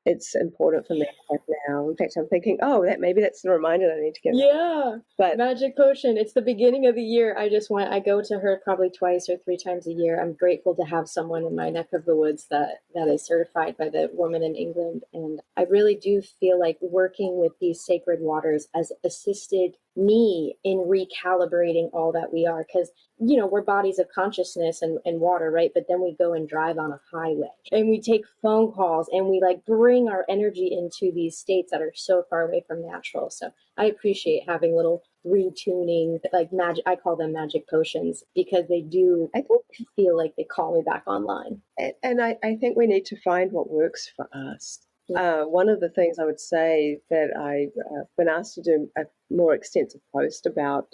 A: It's important for me to have now. In fact, I'm thinking, maybe that's the reminder that I need to get.
B: Yeah. But Magic Potion. It's the beginning of the year. I go to her probably 2 or 3 times a year. I'm grateful to have someone in my neck of the woods that is certified by the woman in England. And I really do feel like working with these sacred waters has assisted me in recalibrating all that we are. Because, we're bodies of consciousness and water, right? But then we go and drive on a highway and we take phone calls and we bring our energy into these states that are so far away from natural. So I appreciate having little retuning, magic. I call them magic potions because they do, I think, feel like they call me back online.
A: And I think we need to find what works for us. One of the things I would say that I've been asked to do a more extensive post about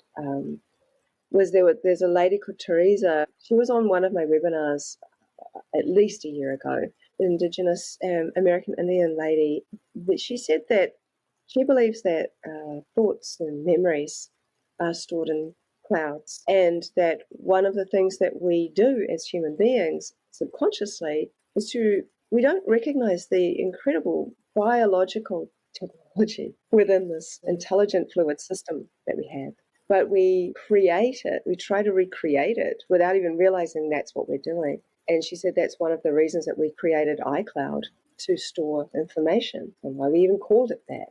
A: was there's a lady called Teresa. She was on one of my webinars at least a year ago, Indigenous American Indian lady. But she said that she believes that thoughts and memories are stored in clouds, and that one of the things that we do as human beings subconsciously is we don't recognize the incredible biological technology within this intelligent fluid system that we have. But we create it, we try to recreate it without even realizing that's what we're doing. And she said that's one of the reasons that we created iCloud, to store information, and why we even called it that.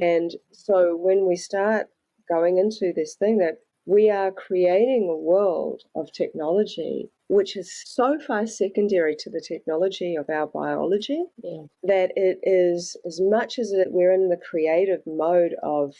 A: And so when we start going into this thing that we are creating a world of technology which is so far secondary to the technology of our biology, that it is, as much as we're in the creative mode of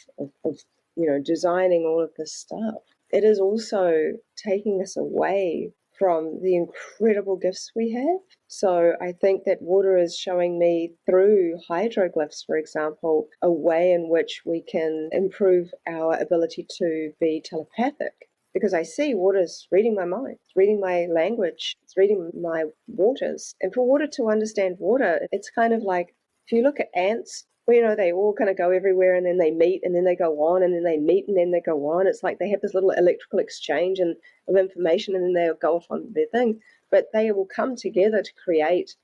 A: designing all of this stuff, it is also taking us away from the incredible gifts we have. So I think that water is showing me, through hydroglyphs, for example, a way in which we can improve our ability to be telepathic. Because I see water's reading my mind, it's reading my language, it's reading my waters. And for water to understand water, it's kind of like, if you look at ants, they all kind of go everywhere, and then they meet, and then they go on, and then they meet, and then they go on. It's like they have this little electrical exchange of information, and then they'll go off on their thing. But they will come together to create,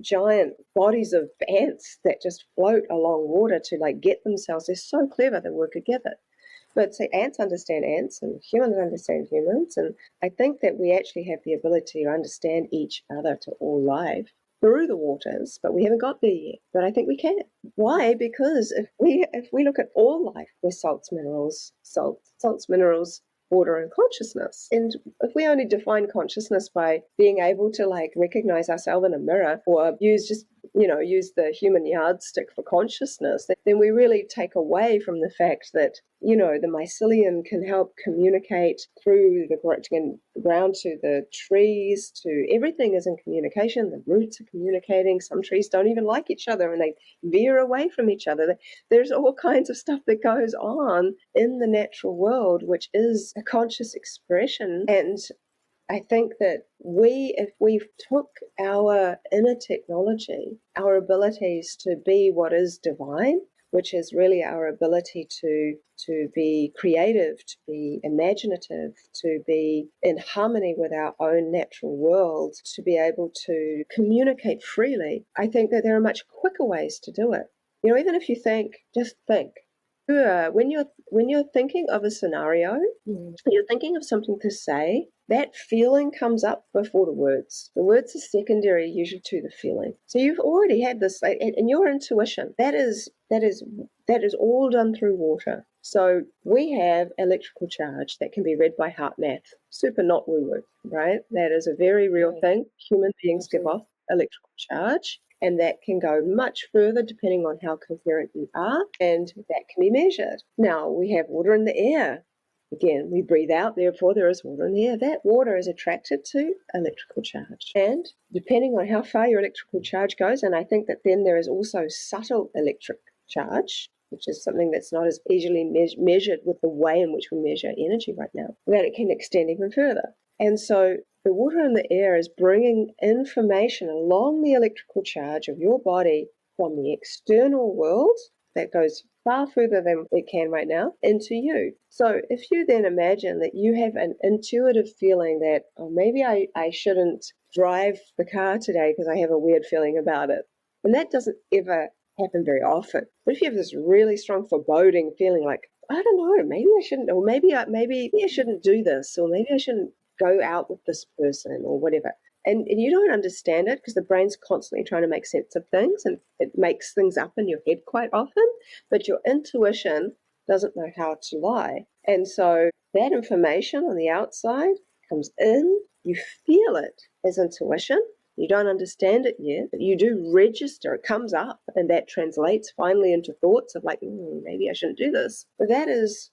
A: giant bodies of ants that just float along water to get themselves. They're so clever, they work together. But say ants understand ants, and humans understand humans. And I think that we actually have the ability to understand each other, to all life, through the waters, but we haven't got there yet. But I think we can. Why? Because if we look at all life, we're salts, minerals, water, and consciousness. And if we only define consciousness by being able to recognize ourselves in a mirror, or use the human yardstick for consciousness, then we really take away from the fact that the mycelium can help communicate through the ground to the trees, to everything is in communication. The roots are communicating. Some trees don't even like each other, and they veer away from each other. There's all kinds of stuff that goes on in the natural world, which is a conscious expression. And I think that if we took our inner technology, our abilities to be what is divine, which is really our ability to be creative, to be imaginative, to be in harmony with our own natural world, to be able to communicate freely, I think that there are much quicker ways to do it. Even if you just think. When you're thinking of a scenario, you're thinking of something to say, that feeling comes up before the words. The words are secondary usually to the feeling. So you've already had this, and your intuition, that is all done through water. So we have electrical charge that can be read by heart math. Super not woo-woo, right? That is a very real thing. Human beings give off electrical charge, and that can go much further depending on how coherent you are, and that can be measured. Now, we have water in the air. Again, we breathe out, therefore there is water in the air. That water is attracted to electrical charge. And depending on how far your electrical charge goes, and I think that then there is also subtle electric charge, which is something that's not as easily measured with the way in which we measure energy right now, that it can extend even further. And so the water in the air is bringing information along the electrical charge of your body from the external world that goes far further than it can right now into you. So if you then imagine that you have an intuitive feeling that, oh, maybe I shouldn't drive the car today because I have a weird feeling about it. And that doesn't ever happen very often. But if you have this really strong foreboding feeling like, I don't know, maybe I shouldn't, or maybe I shouldn't do this, or maybe I shouldn't go out with this person or whatever. And you don't understand it because the brain's constantly trying to make sense of things, and it makes things up in your head quite often, but your intuition doesn't know how to lie. And so that information on the outside comes in, you feel it as intuition. You don't understand it yet, but you do register, it comes up, and that translates finally into thoughts of like, maybe I shouldn't do this. But that is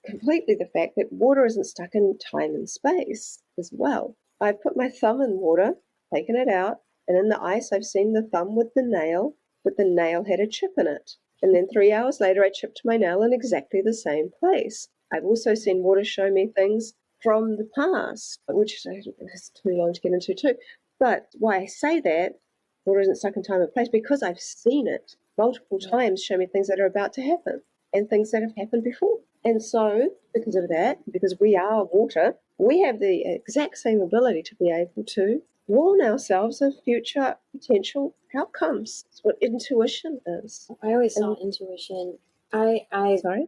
A: completely the fact that water isn't stuck in time and space as well. I've put my thumb in water, taken it out, and in the ice I've seen the thumb with the nail, but the nail had a chip in it. And then 3 hours later I chipped my nail in exactly the same place. I've also seen water show me things from the past, which is too long to get into too. But why I say that, water isn't stuck in time and place, because I've seen it multiple times show me things that are about to happen and things that have happened before. And so, because of that, because we are water, we have the exact same ability to be able to warn ourselves of future potential outcomes. It's what intuition is.
B: I always saw intuition.
A: Sorry?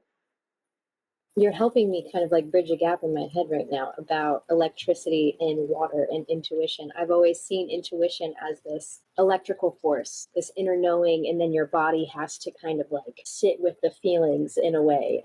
B: You're helping me kind of like bridge a gap in my head right now about electricity and water and intuition. I've always seen intuition as this electrical force, this inner knowing, and then your body has to kind of like sit with the feelings in a way.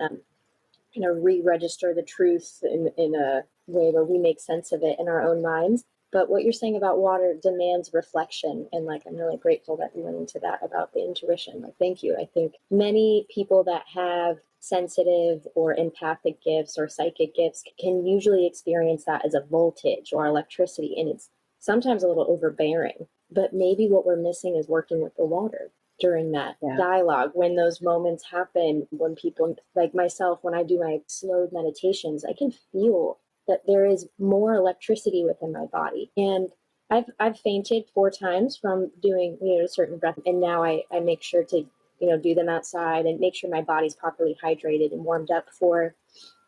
B: Re-register the truth in a way where we make sense of it in our own minds. But what you're saying about water demands reflection, and like I'm really grateful that you went into that about the intuition. Like, thank you. I think many people that have sensitive or empathic gifts or psychic gifts can usually experience that as a voltage or electricity, and it's sometimes a little overbearing. But maybe what we're missing is working with the water during that dialogue, when those moments happen, when people like myself, when I do my slowed meditations, I can feel that there is more electricity within my body. And I've fainted 4 times from doing a certain breath, and now I make sure to do them outside and make sure my body's properly hydrated and warmed up for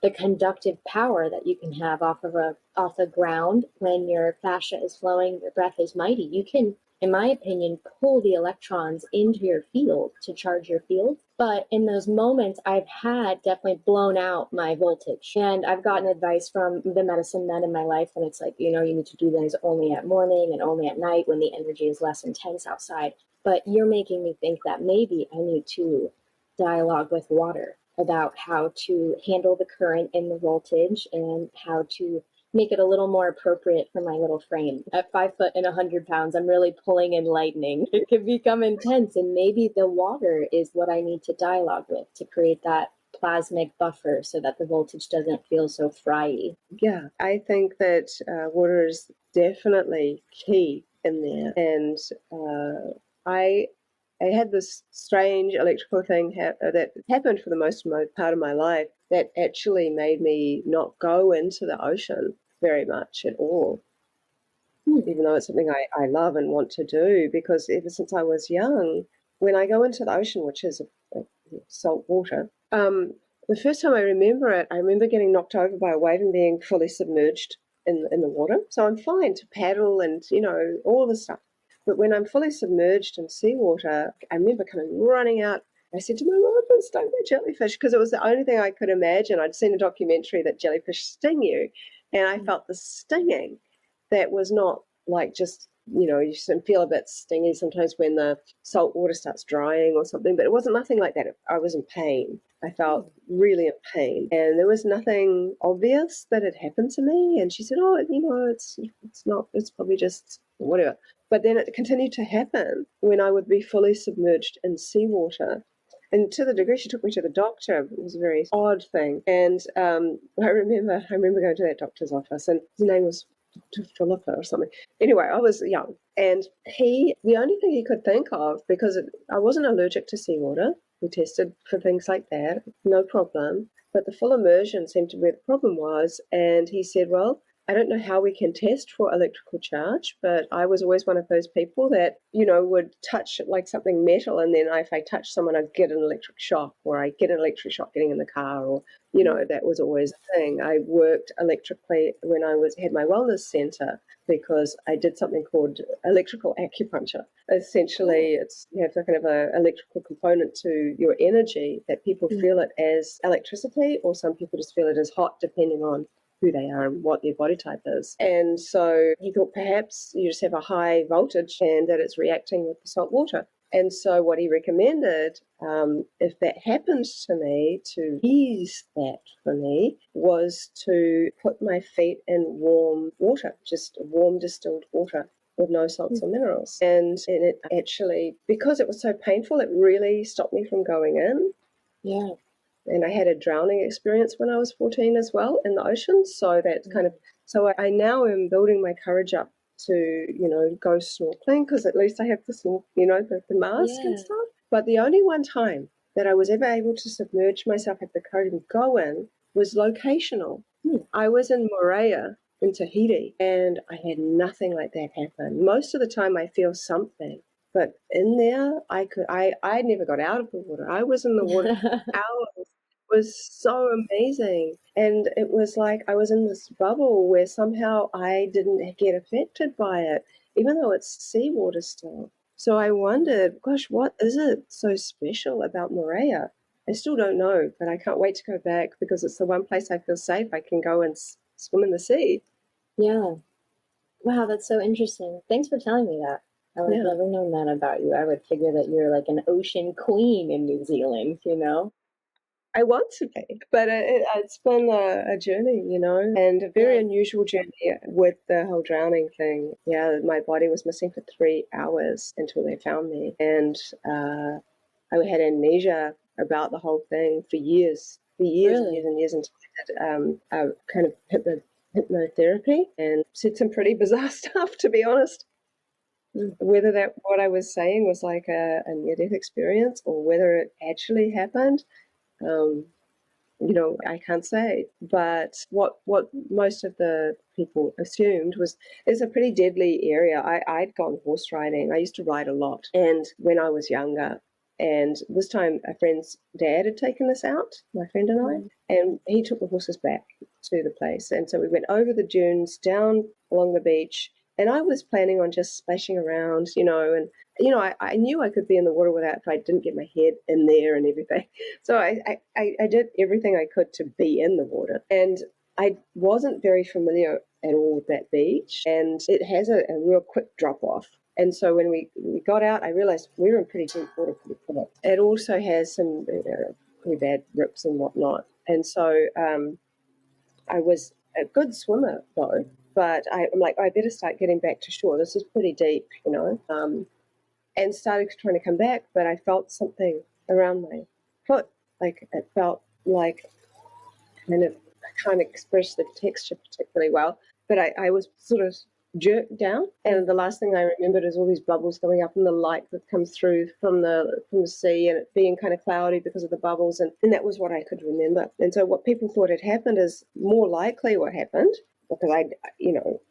B: the conductive power that you can have off the ground. When your fascia is flowing, your breath is mighty. You can, in my opinion, pull the electrons into your field to charge your field. But in those moments, I've had definitely blown out my voltage. And I've gotten advice from the medicine men in my life, and it's like, you need to do things only at morning and only at night when the energy is less intense outside. But you're making me think that maybe I need to dialogue with water about how to handle the current and the voltage and how to make it a little more appropriate for my little frame. At 5 foot and 100 pounds, I'm really pulling in lightning. It can become intense, and maybe the water is what I need to dialogue with to create that plasmic buffer so that the voltage doesn't feel so fryy.
A: Yeah, I think that water is definitely key in there. And I had this strange electrical thing that happened for the most part of my life that actually made me not go into the ocean very much at all, even though it's something I love and want to do, because ever since I was young, when I go into the ocean, which is salt water, the first time I remember getting knocked over by a wave and being fully submerged in the water. So I'm fine to paddle and, all the stuff. But when I'm fully submerged in seawater, I remember coming running out. I said to my mom, "I've been stung by jellyfish," because it was the only thing I could imagine. I'd seen a documentary that jellyfish sting you, and I felt the stinging that was not like just, you feel a bit stingy sometimes when the salt water starts drying or something, but it wasn't nothing like that. I was in pain. I felt really in pain, and there was nothing obvious that had happened to me. And she said, "Oh, it's probably just whatever." But then it continued to happen when I would be fully submerged in seawater. And to the degree she took me to the doctor, it was a very odd thing. And I remember going to that doctor's office, and his name was Dr. Philippa or something. Anyway, I was young, and the only thing he could think of, because I wasn't allergic to seawater, we tested for things like that, no problem, but the full immersion seemed to be where the problem was. And he said, "Well, I don't know how we can test for electrical charge, but I was always one of those people that, would touch like something metal, and then if I touch someone, I'd get an electric shock, or I get an electric shock getting in the car, or, that was always a thing." I worked electrically when I had my wellness center, because I did something called electrical acupuncture. Essentially, you have kind of an electrical component to your energy that people feel it as electricity, or some people just feel it as hot, depending on who they are and what their body type is. And so he thought perhaps you just have a high voltage and that it's reacting with the salt water. And so what he recommended, if that happens to me, to ease that for me, was to put my feet in warm water, just warm distilled water with no salts or minerals. And it actually, because it was so painful, it really stopped me from going in.
B: Yeah.
A: And I had a drowning experience when I was 14 as well in the ocean. So that's so I now am building my courage up to, go snorkeling, because at least I have the mask and stuff. But the only one time that I was ever able to submerge myself, have the courage and go in, was locational. I was in Moorea in Tahiti, and I had nothing like that happen. Most of the time I feel something. But in there, I never got out of the water. I was in the water for hours. It was so amazing. And it was like I was in this bubble where somehow I didn't get affected by it, even though it's seawater still. So I wondered, gosh, what is it so special about Moorea? I still don't know, but I can't wait to go back, because it's the one place I feel safe. I can go and swim in the sea.
B: Yeah. Wow, that's so interesting. Thanks for telling me that. I would have never known that about you. I would figure that you're like an ocean queen in New Zealand,
A: I want to be, but it's been a journey, and a very unusual journey with the whole drowning thing. Yeah, my body was missing for 3 hours until they found me, and I had amnesia about the whole thing for years and years and years, until I did kind of hypnotherapy and said some pretty bizarre stuff, to be honest. Whether that what I was saying was like a near-death experience, or whether it actually happened, I can't say. But what most of the people assumed was it's a pretty deadly area. I'd gone horse riding. I used to ride a lot, and when I was younger. And this time a friend's dad had taken us out, my friend and I, and he took the horses back to the place. And so we went over the dunes, down along the beach, and I was planning on just splashing around, and I knew I could be in the water without, if I didn't get my head in there and everything. So I did everything I could to be in the water. And I wasn't very familiar at all with that beach, and it has a real quick drop off. And so when we got out, I realized we were in pretty deep water pretty quick. It also has some pretty bad rips and whatnot. And so I was a good swimmer, though. But I'm like, I better start getting back to shore. This is pretty deep, and started trying to come back. But I felt something around my foot. Like it felt like I can't express the texture particularly well. But I was sort of jerked down, and the last thing I remembered is all these bubbles coming up and the light that comes through from the sea, and it being kind of cloudy because of the bubbles, and that was what I could remember. And so what people thought had happened is more likely what happened because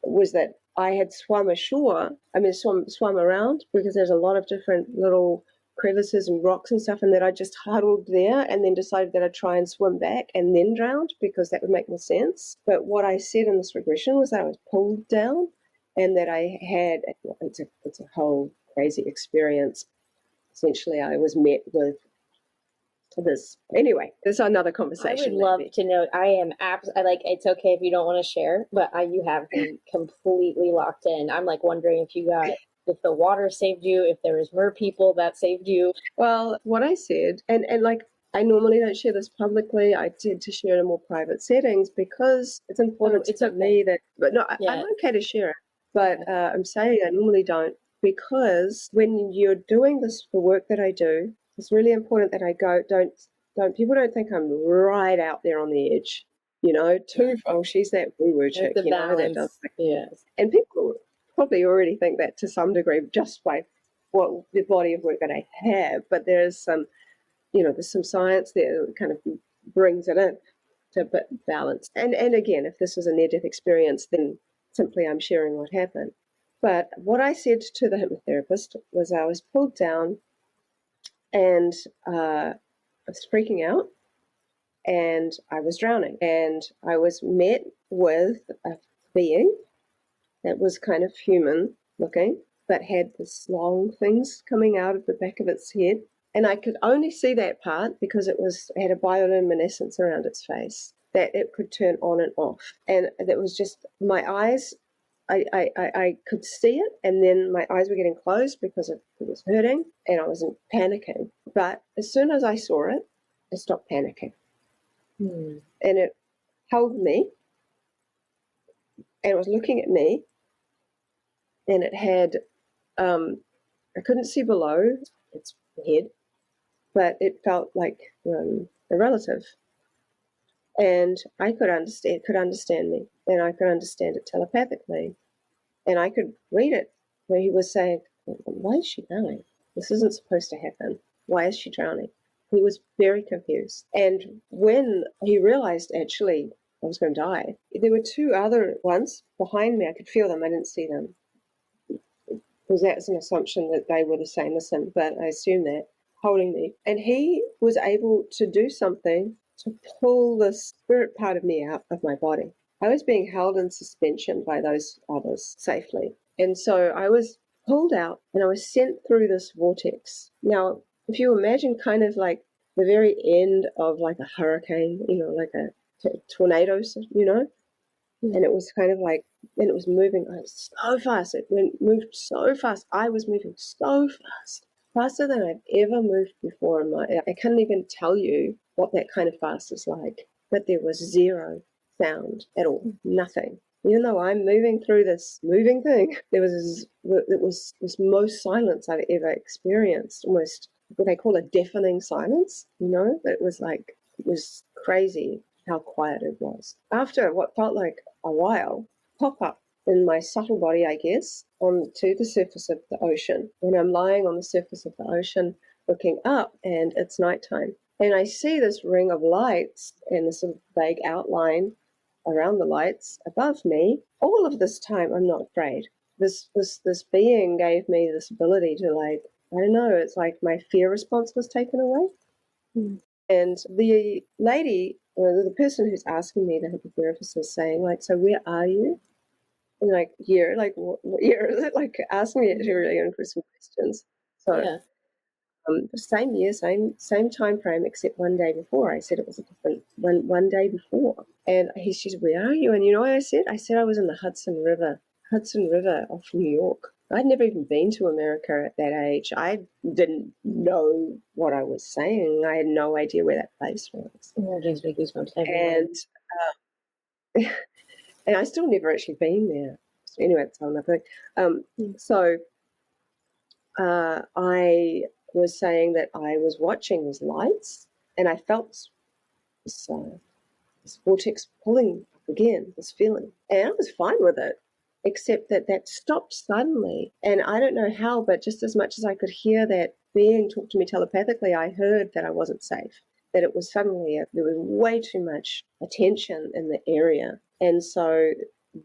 A: was that I had swum ashore. I mean, swum around, because there's a lot of different little crevices and rocks and stuff, and that I just huddled there and then decided that I'd try and swim back and then drowned, because that would make more sense. But what I said in this regression was that I was pulled down, and that I had, it's a whole crazy experience. Essentially, I was met with this. Anyway, there's another conversation.
B: I would love to know. I am it's okay if you don't want to share, but you have me completely locked in. I'm like wondering if the water saved you, if there was mer people that saved you.
A: Well, what I said, and like, I normally don't share this publicly. I tend to share it in more private settings, because it's important to me that, but no, I'm okay to share it. But I'm saying I normally don't, because when you're doing this, the work that I do, it's really important that I people don't think I'm right out there on the edge, she's that woo-woo chick,
B: the balance. Yes.
A: And people probably already think that to some degree, just by what the body of work that I have. But there's some, there's some science there that kind of brings it in to balance. And again, if this was a near-death experience, then simply I'm sharing what happened. But what I said to the hypnotherapist was I was pulled down, and I was freaking out, and I was drowning. And I was met with a being that was kind of human looking, but had this long things coming out of the back of its head. And I could only see that part because it had a bioluminescence around its face that it could turn on and off. And that was just my eyes. I could see it, and then my eyes were getting closed because it was hurting, and I wasn't panicking. But as soon as I saw it, I stopped panicking. And it held me, and it was looking at me, and it had, I couldn't see below its head, but it felt like a relative. And I could understand me, and I could understand it telepathically. And I could read it where he was saying, why is she drowning? This isn't supposed to happen. Why is she drowning? He was very confused. And when he realized, actually, I was going to die, there were two other ones behind me. I could feel them. I didn't see them, because that's an assumption that they were the same as him, but I assume that, holding me. And he was able to do something to pull the spirit part of me out of my body. I was being held in suspension by those others safely. And so I was pulled out, and I was sent through this vortex. Now, if you imagine kind of like the very end of like a hurricane, like a tornado, and it was kind of like, and it was moving so fast. Moved so fast. I was moving so fast, faster than I've ever moved before in my. I can't even tell you what that kind of fast is like. But there was zero sound at all, nothing. Even though I'm moving through this moving thing, it was this most silence I've ever experienced. Almost what they call a deafening silence. It was crazy how quiet it was. After what felt like a while, pop up in my subtle body, I guess, onto the surface of the ocean. And I'm lying on the surface of the ocean looking up, and it's nighttime. And I see this ring of lights and this vague outline around the lights above me. All of this time, I'm not afraid. This being gave me this ability to, like, I don't know, it's like my fear response was taken away. And the lady, or the person who's asking me, the hypnotherapist, is saying, like, so where are you? And like, year, like, what year is it? Like, asking me actually really interesting questions. So,
B: yeah.
A: Same year, same time frame, except one day before. I said it was a different one day before. And she's, where are you? And you know what I said? I said I was in the Hudson River off New York. I'd never even been to America at that age. I didn't know what I was saying. I had no idea where that place was. And I still never actually been there. So anyway, it's all another thing. So I was saying that I was watching these lights, and I felt this vortex pulling up again, this feeling. And I was fine with it, except that stopped suddenly. And I don't know how, but just as much as I could hear that being talk to me telepathically, I heard that I wasn't safe, that it was suddenly, there was way too much attention in the area. And so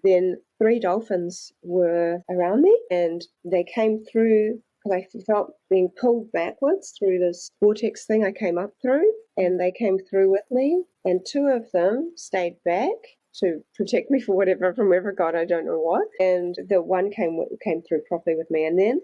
A: then 3 dolphins were around me, and they came through. I felt being pulled backwards through this vortex thing I came up through, and they came through with me, and 2 of them stayed back to protect me from wherever God, I don't know what, and the one came through properly with me, and then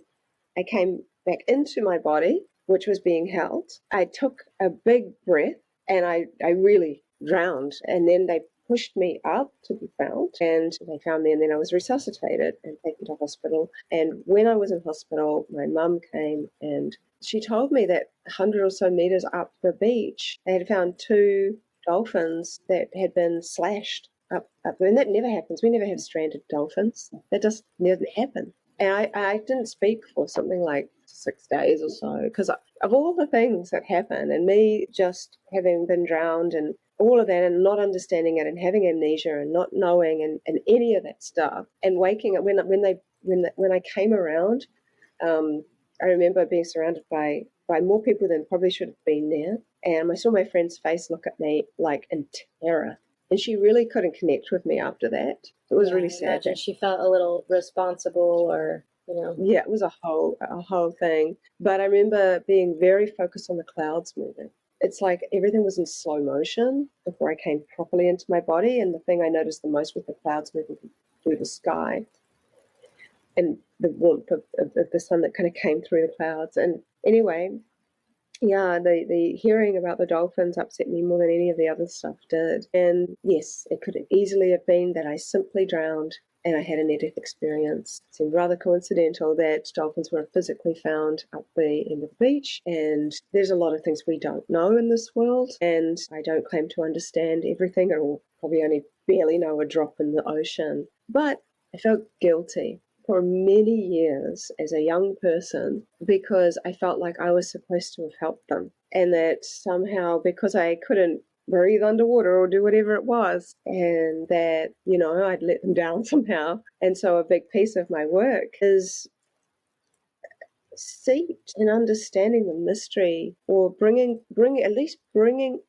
A: I came back into my body, which was being held. I took a big breath, and I really drowned, and then they pushed me up to be found, and they found me, and then I was resuscitated and taken to hospital. And when I was in hospital, my mum came, and she told me that 100 or so meters up the beach, they had found 2 dolphins that had been slashed up there. And that never happens. We never have stranded dolphins. That just never happened. And I didn't speak for something like 6 days or so, because of all the things that happen, and me just having been drowned and all of that, and not understanding it, and having amnesia, and not knowing, and any of that stuff, and waking up when I came around, I remember being surrounded by more people than probably should have been there, and I saw my friend's face look at me like in terror, and she really couldn't connect with me after that. It was really sad.
B: Imagine she felt a little responsible, or
A: Yeah, it was a whole thing. But I remember being very focused on the clouds moving. It's like everything was in slow motion before I came properly into my body. And the thing I noticed the most was the clouds moving through the sky, and the warmth of the sun that kind of came through the clouds. And anyway, yeah, the hearing about the dolphins upset me more than any of the other stuff did. And yes, it could easily have been that I simply drowned and I had a near-death experience. It seemed rather coincidental that dolphins were physically found up the end of the beach, and there's a lot of things we don't know in this world, and I don't claim to understand everything, or probably only barely know a drop in the ocean. But I felt guilty for many years as a young person, because I felt like I was supposed to have helped them, and that somehow, because I couldn't breathe underwater or do whatever it was, and that, I'd let them down somehow. And so a big piece of my work is seeped in understanding the mystery, or bringing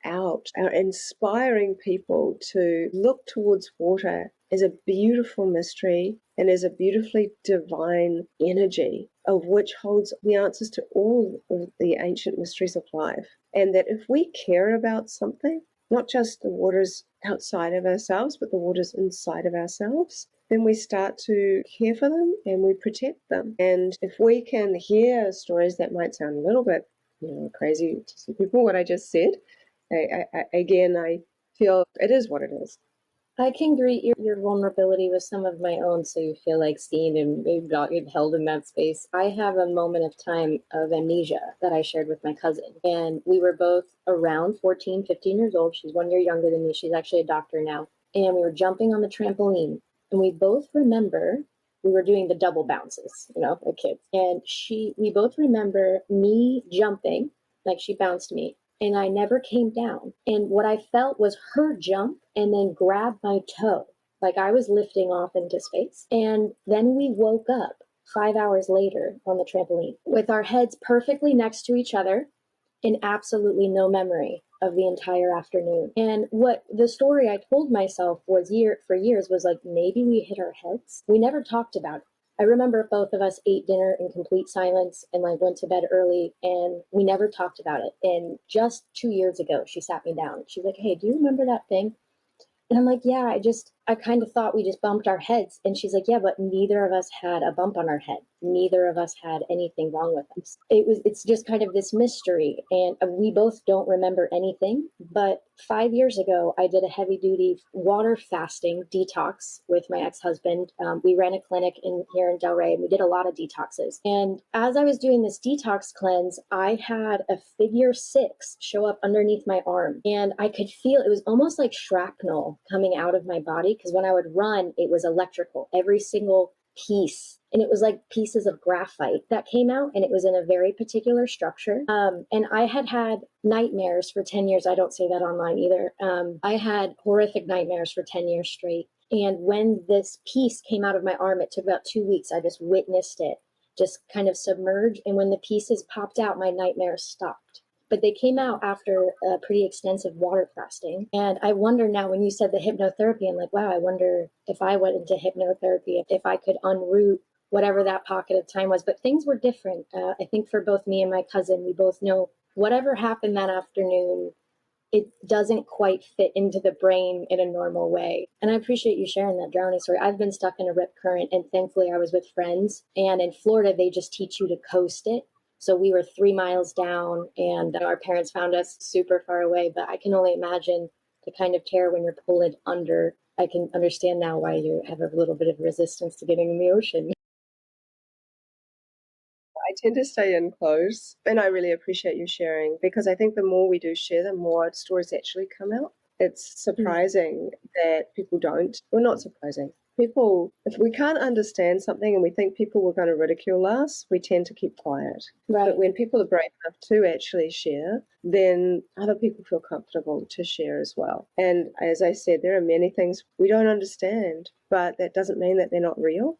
A: out, inspiring people to look towards water as a beautiful mystery and as a beautifully divine energy, of which holds the answers to all of the ancient mysteries of life. And that if we care about something, not just the waters outside of ourselves, but the waters inside of ourselves, then we start to care for them and we protect them. And if we can hear stories that might sound a little bit, crazy to some people, what I just said, I feel it is what it is.
B: I can greet your vulnerability with some of my own, so you feel like seen and maybe not held in that space. I have a moment of time of amnesia that I shared with my cousin, and we were both around 14, 15 years old. She's 1 year younger than me. She's actually a doctor now. And we were jumping on the trampoline, and we both remember we were doing the double bounces, like kids. And we both remember me jumping, like she bounced me, and I never came down. And what I felt was her jump and then grab my toe, like I was lifting off into space. And then we woke up 5 hours later on the trampoline with our heads perfectly next to each other and absolutely no memory of the entire afternoon. And what the story I told myself for years was like, maybe we hit our heads. We never talked about it. I remember both of us ate dinner in complete silence and went to bed early, and we never talked about it. And just 2 years ago, she sat me down. She's like, hey, do you remember that thing? And I'm like, yeah, I kind of thought we just bumped our heads. And she's like, yeah, but neither of us had a bump on our head. Neither of us had anything wrong with us. It's just kind of this mystery. And we both don't remember anything. But 5 years ago, I did a heavy duty water fasting detox with my ex-husband. We ran a clinic here in Delray, and we did a lot of detoxes. And as I was doing this detox cleanse, I had a figure 6 show up underneath my arm. And I could feel it was almost like shrapnel coming out of my body, because when I would run, it was electrical, every single piece. And it was like pieces of graphite that came out, and it was in a very particular structure. And I had nightmares for 10 years. I don't say that online either. I had horrific nightmares for 10 years straight. And when this piece came out of my arm, it took about 2 weeks. I just witnessed it just kind of submerge. And when the pieces popped out, my nightmares stopped. but they came out after a pretty extensive water fasting. And I wonder now, when you said the hypnotherapy, I'm like, wow, I wonder if I went into hypnotherapy, if I could unroot whatever that pocket of time was. But things were different. I think for both me and my cousin, we both know whatever happened that afternoon, it doesn't quite fit into the brain in a normal way. And I appreciate you sharing that drowning story. I've been stuck in a rip current, and thankfully I was with friends. And in Florida, they just teach you to coast it. So we were 3 miles down, and our parents found us super far away. But I can only imagine the kind of terror when you're pulled under. I can understand now why you have a little bit of resistance to getting in the ocean.
A: I tend to stay in close, and I really appreciate you sharing, because I think the more we do share, the more stories actually come out. It's surprising that people don't. Well, not surprising. People, if we can't understand something and we think people were going to ridicule us, we tend to keep quiet.
B: Right.
A: But when people are brave enough to actually share, then other people feel comfortable to share as well. And as I said, there are many things we don't understand, but that doesn't mean that they're not real.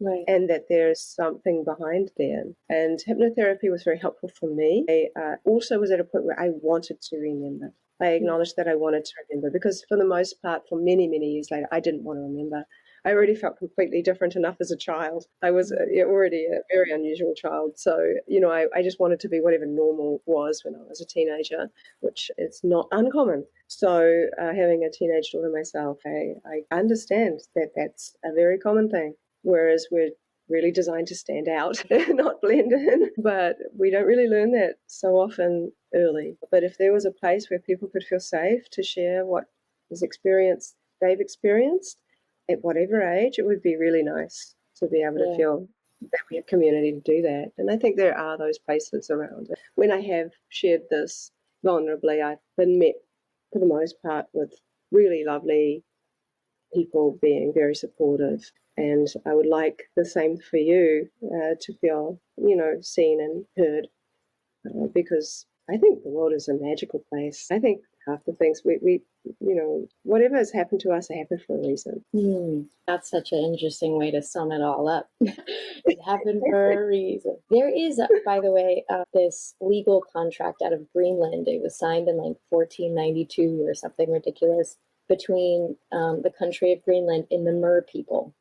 B: Right.
A: And that there's something behind them. And hypnotherapy was very helpful for me. I also was at a point where I wanted to remember. I acknowledged that I wanted to remember, because for the most part, for many, many years later, I didn't want to remember. I already felt completely different enough as a child. I was already a very unusual child. So, I just wanted to be whatever normal was when I was a teenager, which is not uncommon. So having a teenage daughter myself, I understand that that's a very common thing. Whereas we're really designed to stand out, not blend in. But we don't really learn that so often early. But if there was a place where people could feel safe to share what they've experienced at whatever age, it would be really nice to be able to feel that we have community to do that. And I think there are those places around it. When I have shared this vulnerably, I've been met for the most part with really lovely people being very supportive. And I would like the same for you, to feel, seen and heard, because I think the world is a magical place. I think half the things we whatever has happened to us, it happened for a reason.
B: That's such an interesting way to sum it all up. It happened for a reason. There is, by the way, this legal contract out of Greenland. It was signed in like 1492 or something ridiculous, between the country of Greenland and the Mer people.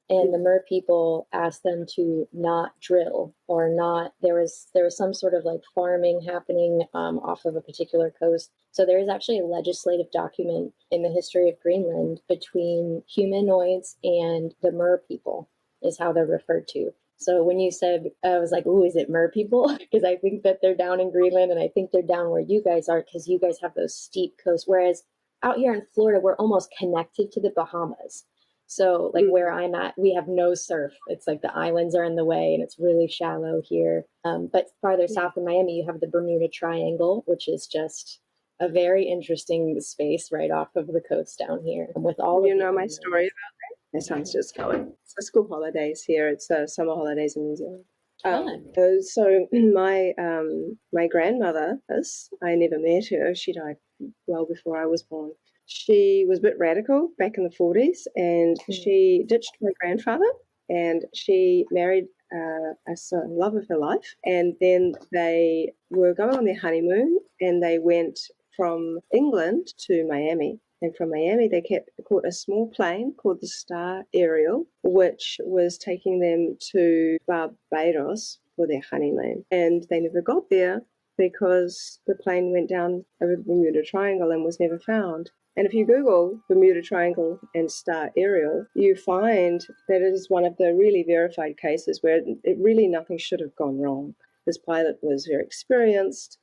B: And the Mer people asked them to not drill or not. There was some sort of like farming happening off of a particular coast. So there is actually a legislative document in the history of Greenland between humanoids and the Mer people, is how they're referred to. So when you said, I was like, "Ooh, is it Mer people?" Because I think that they're down in Greenland, and I think they're down where you guys are, because you guys have those steep coasts. Whereas out here in Florida, we're almost connected to the Bahamas. So like where I'm at, we have no surf. It's like the islands are in the way and it's really shallow here. But farther south in Miami, you have the Bermuda Triangle, which is just a very interesting space right off of the coast down here. With all
A: my story about that? My son's just going. It's the school holidays here. It's the summer holidays in New Zealand. So my grandmother, I never met her. She died well before I was born. She was a bit radical back in the 40s, and she ditched my grandfather, and she married a love of her life. And then they were going on their honeymoon, and they went from England to Miami. And from Miami, they caught a small plane called the Star Ariel, which was taking them to Barbados for their honeymoon. And they never got there because the plane went down over the Bermuda Triangle and was never found. And if you Google Bermuda Triangle and Star Ariel, you find that it is one of the really verified cases where it really nothing should have gone wrong. This pilot was very experienced,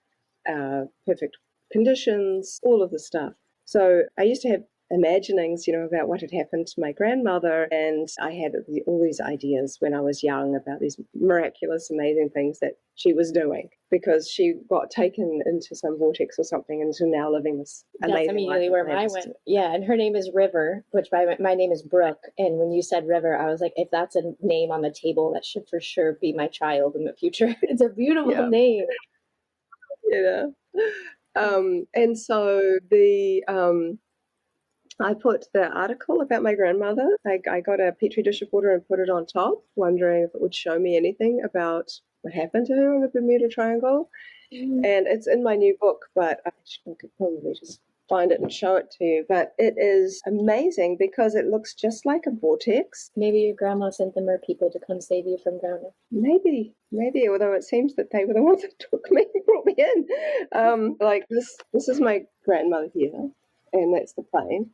A: perfect conditions, all of the stuff. So I used to have imaginings, about what had happened to my grandmother, and I had all these ideas when I was young about these miraculous, amazing things that she was doing, because she got taken into some vortex or something and is now living this amazing life.
B: That's immediately where mine went. Yeah, and her name is River, which my name is Brooke. And when you said River, I was like, if that's a name on the table, that should for sure be my child in the future. It's a beautiful name.
A: Yeah. And so I put the article about my grandmother. I got a petri dish of water and put it on top, wondering if it would show me anything about what happened to her in the Bermuda Triangle. And it's in my new book, but I could probably just find it and show it to you. But it is amazing because it looks just like a vortex.
B: Maybe your grandma sent them her people to come save you from drowning.
A: Maybe, although it seems that they were the ones that took me and brought me in. Like this is my grandmother here, and that's the plane.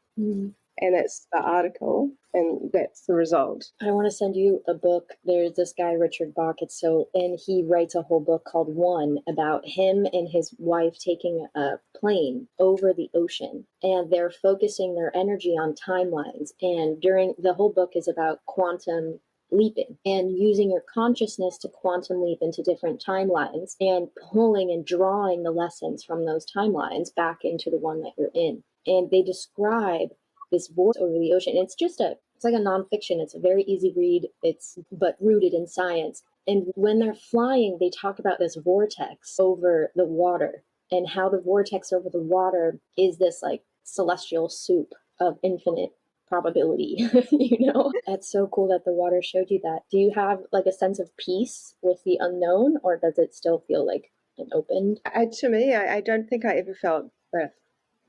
A: And that's the article, and that's the result.
B: I want to send you a book. There's this guy, Richard Bach. And he writes a whole book called One about him and his wife taking a plane over the ocean, and they're focusing their energy on timelines. And during the whole book is about quantum leaping and using your consciousness to quantum leap into different timelines and pulling and drawing the lessons from those timelines back into the one that you're in. And they describe this vortex over the ocean. It's like a nonfiction. It's a very easy read. But rooted in science. And when they're flying, they talk about this vortex over the water and how the vortex over the water is this like celestial soup of infinite probability. That's so cool that the water showed you that. Do you have like a sense of peace with the unknown, or does it still feel like an opened?
A: To me, I don't think I ever felt that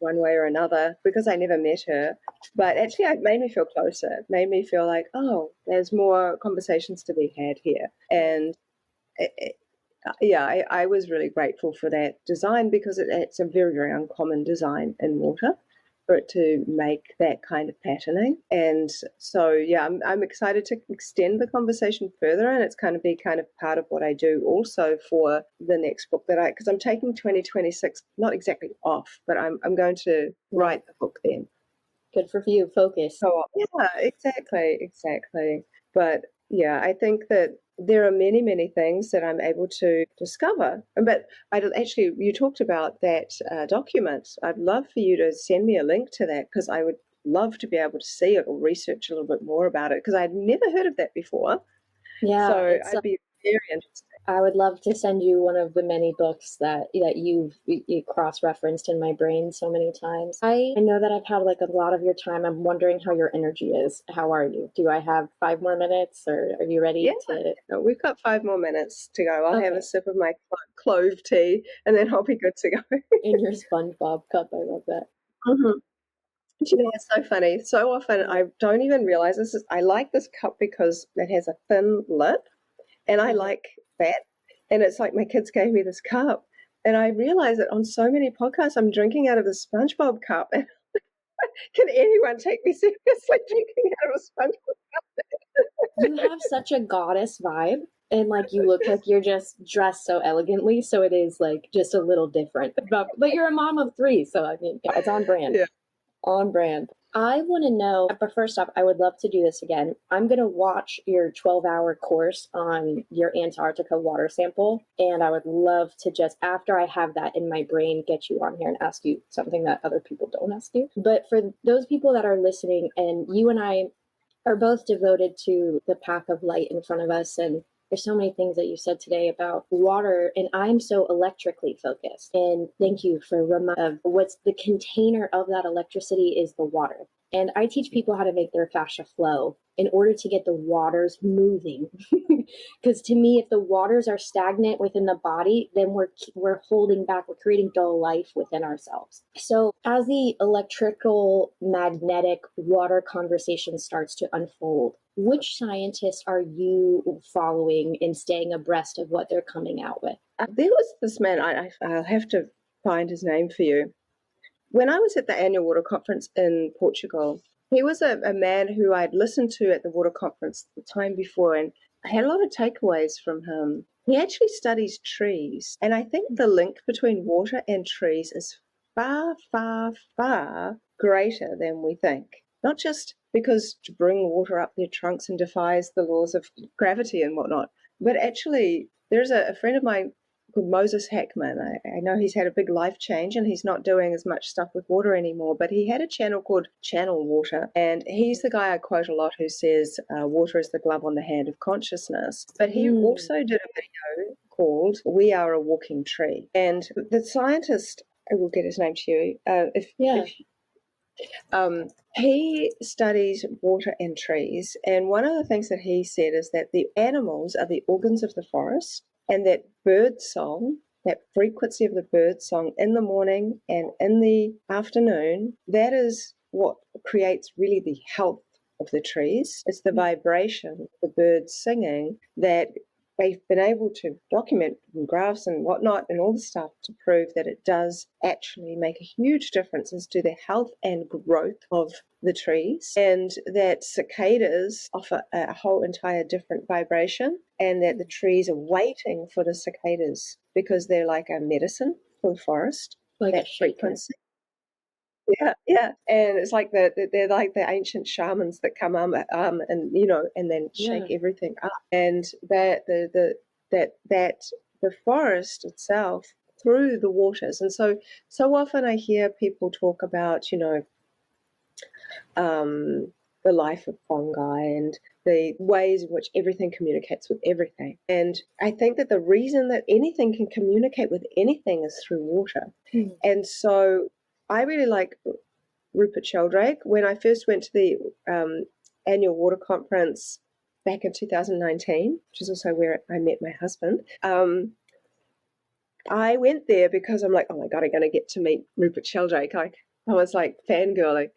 A: one way or another, because I never met her. But actually, it made me feel closer. It made me feel like, oh, there's more conversations to be had here. And I was really grateful for that design, because it's a very, very uncommon design in water for it to make that kind of patterning. And so, I'm excited to extend the conversation further, and it's kind of part of what I do also for the next book because I'm taking 2026, not exactly off, but I'm going to write the book then.
B: Good for you. Focus.
A: So, exactly. But I think that there are many, many things that I'm able to discover. But you talked about that document. I'd love for you to send me a link to that, because I would love to be able to see it or research a little bit more about it, because I'd never heard of that before.
B: Yeah.
A: So I'd be very interested.
B: I would love to send you one of the many books that you cross-referenced in my brain so many times. I know that I've had like a lot of your time. I'm wondering how your energy is. How are you? Do I have 5 more minutes, or are you ready to?
A: No, we've got 5 more minutes to go. I'll have a sip of my clove tea, and then I'll be good to go.
B: In your SpongeBob cup. I love that.
A: Mm-hmm. It's so funny. So often I don't even realize this. I like this cup because it has a thin lip, and I like that. And it's like my kids gave me this cup, and I realize that on so many podcasts I'm drinking out of the SpongeBob cup. And can anyone take me seriously drinking out of a SpongeBob cup?
B: You have such a goddess vibe, and like you look like you're just dressed so elegantly. So it is like just a little different. But you're a mom of 3, so I mean, it's on brand.
A: Yeah.
B: On brand. I want to know, but first off, I would love to do this again. I'm going to watch your 12-hour course on your Antarctica water sample, and I would love to just, after I have that in my brain, get you on here and ask you something that other people don't ask you. But for those people that are listening, and you and I are both devoted to the path of light in front of us, and there's so many things that you said today about water, and I'm so electrically focused. And thank you for of what's the container of that electricity is the water. And I teach people how to make their fascia flow in order to get the waters moving. Because to me, if the waters are stagnant within the body, then we're holding back, we're creating dull life within ourselves. So as the electrical magnetic water conversation starts to unfold, which scientists are you following and staying abreast of what they're coming out with?
A: There was this man, I'll have to find his name for you. When I was at the annual water conference in Portugal, he was a man who I'd listened to at the water conference the time before, and I had a lot of takeaways from him. He actually studies trees, and I think the link between water and trees is far, far, far greater than we think. Not just because to bring water up their trunks and defies the laws of gravity and whatnot, but actually there's a friend of mine called Moses Hackman. I know he's had a big life change and he's not doing as much stuff with water anymore, but he had a channel called Channel Water, and he's the guy I quote a lot who says water is the glove on the hand of consciousness. But he also did a video called We Are a Walking Tree, and the scientist, I will get his name to you, he studies water and trees, and one of the things that he said is that the animals are the organs of the forest, and that bird song, that frequency of the bird song in the morning and in the afternoon, that is what creates really the health of the trees. It's the vibration, the birds singing, that they've been able to document in graphs and whatnot and all the stuff to prove that it does actually make a huge difference as to the health and growth of the trees, and that cicadas offer a whole entire different vibration, and that the trees are waiting for the cicadas because they're like a medicine for the forest,
B: like
A: that
B: a shaker.
A: frequency. Yeah, and it's like they're like the ancient shamans that come and and then shake everything up, and that the forest itself through the waters, and so often I hear people talk about the life of fungi and the ways in which everything communicates with everything, and I think that the reason that anything can communicate with anything is through water, and so I really like Rupert Sheldrake. When I first went to the annual water conference back in 2019, which is also where I met my husband, I went there because I'm like, oh my God, I'm going to get to meet Rupert Sheldrake. I was like fangirling.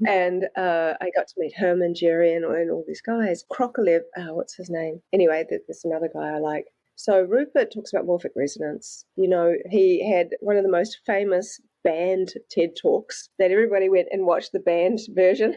A: And I got to meet him and Jerry and all these guys. Krokolev, what's his name? Anyway, there's another guy I like. So Rupert talks about morphic resonance. He had one of the most famous banned TED Talks that everybody went and watched the banned version.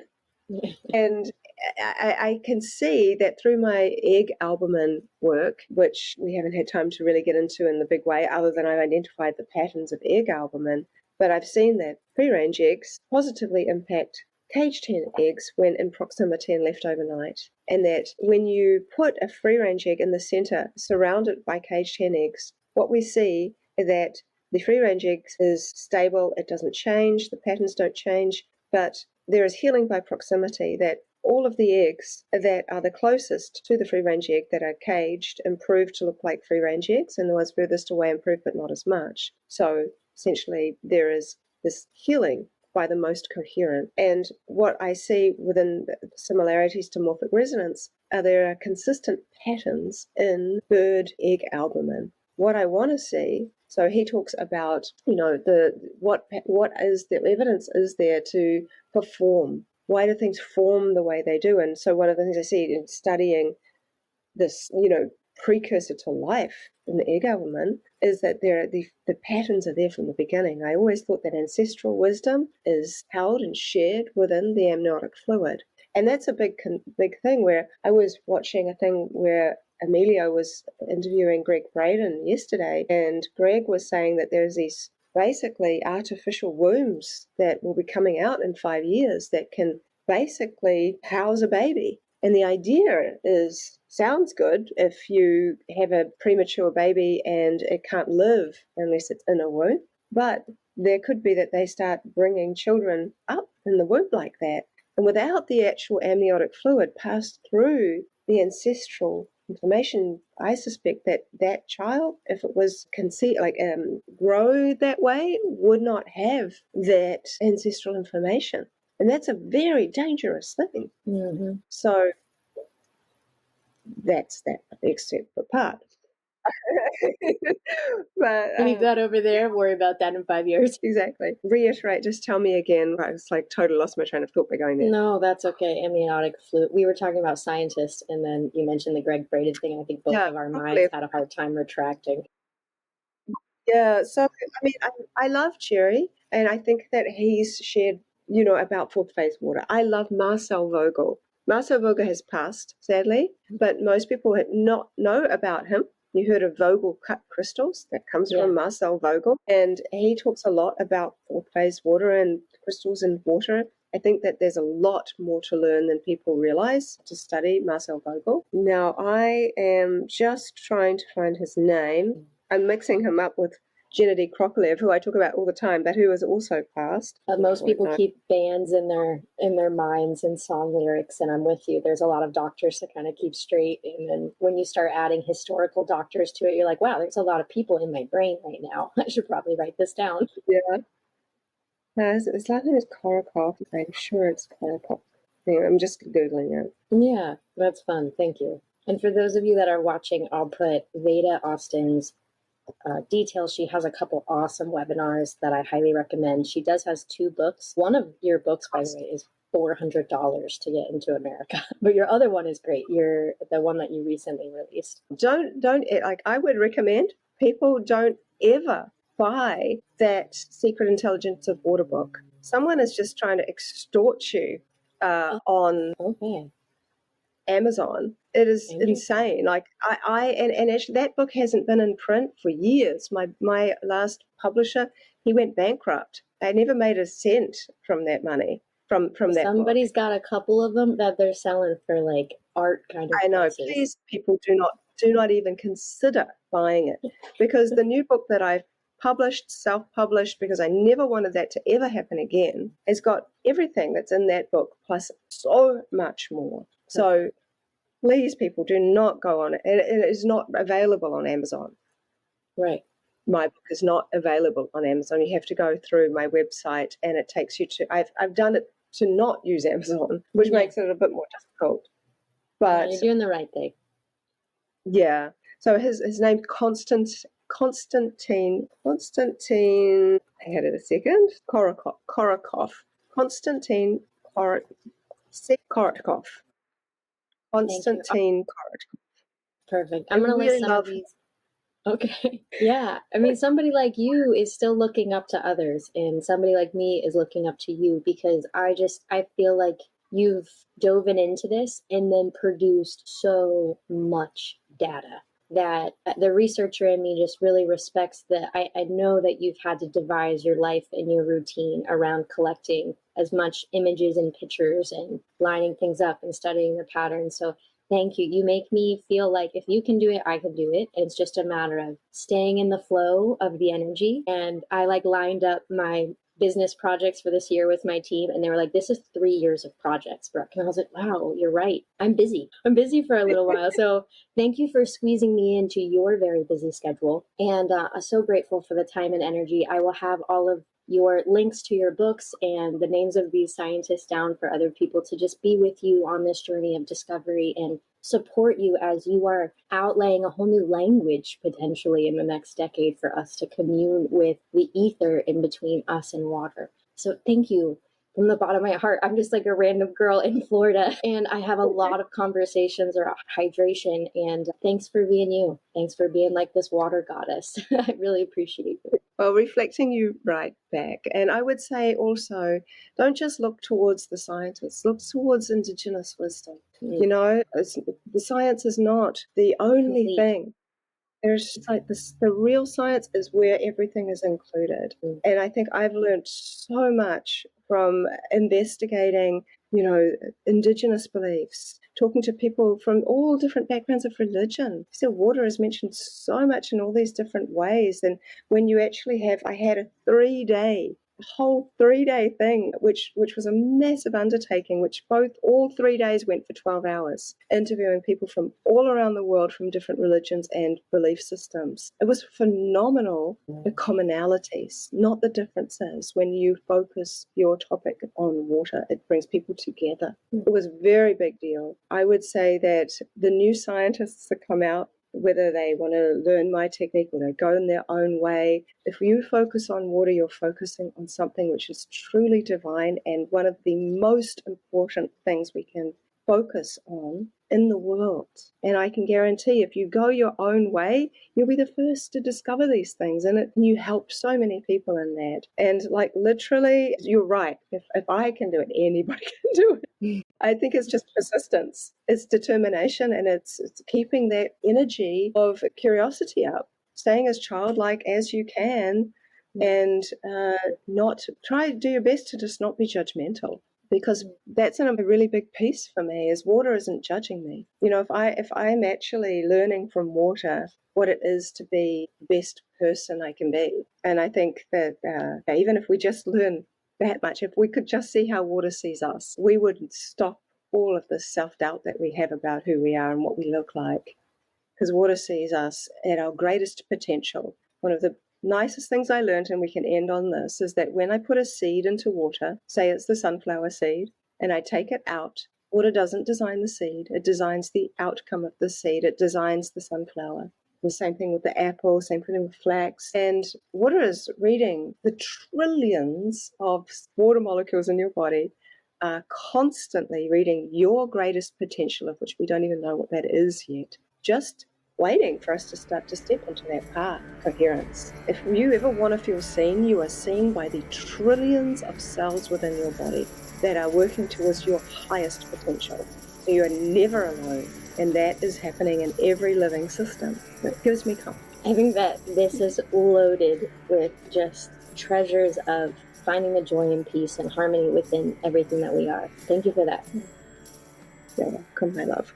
A: And I can see that through my egg albumin work, which we haven't had time to really get into in the big way, other than I've identified the patterns of egg albumin, but I've seen that free-range eggs positively impact caged hen eggs when in proximity and left overnight. And that when you put a free-range egg in the center, surrounded by caged hen eggs, what we see is that the free-range egg is stable, it doesn't change, the patterns don't change, but there is healing by proximity, that all of the eggs that are the closest to the free-range egg that are caged improve to look like free-range eggs, and the ones furthest away improve, but not as much. So essentially there is this healing by the most coherent. And what I see within the similarities to morphic resonance are there are consistent patterns in bird egg albumin. What I want to see, so he talks about, what is the evidence is there to perform? Why do things form the way they do? And so one of the things I see in studying this, precursor to life in the egg albumin is that the patterns are there from the beginning. I always thought that ancestral wisdom is held and shared within the amniotic fluid. And that's a big thing, where I was watching a thing where Emilio was interviewing Greg Braden yesterday, and Greg was saying that there's these basically artificial wombs that will be coming out in 5 years that can basically house a baby. And the idea sounds good if you have a premature baby and it can't live unless it's in a womb, but there could be that they start bringing children up in the womb like that. And without the actual amniotic fluid passed through the ancestral information, I suspect that child, if it was conceived, grow that way, would not have that ancestral information. And that's a very dangerous thing.
B: Mm-hmm.
A: So that's that except for part. But
B: leave that over there. Worry about that in 5 years.
A: Exactly. Reiterate. Just tell me again. I was totally lost my train of thought by going there.
B: No, that's okay. Amniotic fluid. We were talking about scientists, and then you mentioned the Greg Braden thing. I think both of our minds had a hard time retracting.
A: Yeah. So I love Jerry, and I think that he's shared, about fourth phase water. I love Marcel Vogel. Marcel Vogel has passed, sadly, but most people not know about him. You heard of Vogel cut crystals? That comes from Marcel Vogel. And he talks a lot about fourth phase water and crystals in water. I think that there's a lot more to learn than people realize to study Marcel Vogel. Now, I am just trying to find his name. I'm mixing him up with Gennady Krokolev, who I talk about all the time, but who has also passed.
B: Most people keep bands in their minds and song lyrics, and I'm with you. There's a lot of doctors to kind of keep straight, and then when you start adding historical doctors to it, you're like, wow, there's a lot of people in my brain right now. I should probably write this down.
A: Yeah. His last name is Korokov. I'm sure it's Korokov. Anyway, I'm just Googling it.
B: Yeah, that's fun. Thank you. And for those of you that are watching, I'll put Veda Austin's details. She has a couple awesome webinars that I highly recommend. She has 2 books. One of your books, by the way, is $400 to get into America, but your other one is great. You're the one that you recently released.
A: Don't like. I would recommend people don't ever buy that Secret Intelligence of Water book. Someone is just trying to extort you on Amazon. It is insane. Like and actually that book hasn't been in print for years. My last publisher, he went bankrupt. I never made a cent from that money from that
B: Somebody's
A: book.
B: got a couple of them that they're selling for like art kind of
A: I know.
B: prices.
A: Please, people, do not even consider buying it, because the new book that I've published, self-published, because I never wanted that to ever happen again, has got everything that's in that book plus so much more. So please, people, do not go on it. It is not available on Amazon.
B: Right.
A: My book is not available on Amazon. You have to go through my website, and it takes you to. I've done it to not use Amazon, which makes it a bit more difficult. But
B: you're doing the right thing.
A: Yeah. So his name's Constantine. I had it a second. Korakov. Konstantin Korakov. Konstantin Korakov.
B: Perfect. I'm going to list some of these. Okay. Yeah. I mean, somebody like you is still looking up to others, and somebody like me is looking up to you, because I feel like you've dove into this and then produced so much data that the researcher in me just really respects that. I know that you've had to devise your life and your routine around collecting as much images and pictures and lining things up and studying the patterns. So thank you. You make me feel like if you can do it, I can do it. And it's just a matter of staying in the flow of the energy. And I lined up my business projects for this year with my team, and they were like, this is 3 years of projects, Brooke. And I was like, wow, you're right. I'm busy for a little while. So thank you for squeezing me into your very busy schedule. And I'm so grateful for the time and energy. I will have all of your links to your books and the names of these scientists down for other people to just be with you on this journey of discovery and support you as you are outlaying a whole new language potentially in the next decade for us to commune with the ether in between us and water. So thank you from the bottom of my heart. I'm just like a random girl in Florida, and I have a lot of conversations around hydration, and thanks for being you. Thanks for being like this water goddess. I really appreciate it.
A: Well, reflecting you right back. And I would say also, don't just look towards the scientists, look towards Indigenous wisdom. You know, the science is not the only thing. There's like this, the real science is where everything is included. And I think I've learned so much from investigating, you know, Indigenous beliefs, talking to people from all different backgrounds of religion. So water is mentioned so much in all these different ways. And when you actually have, I had a whole 3-day thing, which was a massive undertaking, which all 3 days went for 12 hours, interviewing people from all around the world from different religions and belief systems. It was phenomenal, the commonalities, not the differences. When you focus your topic on water, it brings people together. It was a very big deal. I would say that the new scientists that come out, whether they want to learn my technique or they go in their own way, if you focus on water, you're focusing on something which is truly divine and one of the most important things we can focus on in the world. And I can guarantee if you go your own way, you'll be the first to discover these things, and you help so many people in that. And like literally, you're right. If I can do it, anybody can do it. I think it's just persistence, it's determination, and it's keeping that energy of curiosity up, staying as childlike as you can, and not try to do your best to just not be judgmental. Because that's a really big piece for me, is water isn't judging me. You know, if I'm actually learning from water what it is to be the best person I can be. And I think that even if we just learn that much, if we could just see how water sees us, we would stop all of this self-doubt that we have about who we are and what we look like. Because water sees us at our greatest potential. One of the nicest things I learned, and we can end on this, is that when I put a seed into water, say it's the sunflower seed, and I take it out, water doesn't design the seed, it designs the outcome of the seed, it designs the sunflower. The same thing with the apple, same thing with flax. And water is reading the trillions of water molecules in your body, are constantly reading your greatest potential, of which we don't even know what that is yet. Just waiting for us to start to step into that path, coherence. If you ever want to feel seen, you are seen by the trillions of cells within your body that are working towards your highest potential. So you are never alone, and that is happening in every living system. That gives me comfort.
B: I think that this is loaded with just treasures of finding the joy and peace and harmony within everything that we are. Thank you for that.
A: You're welcome, my love.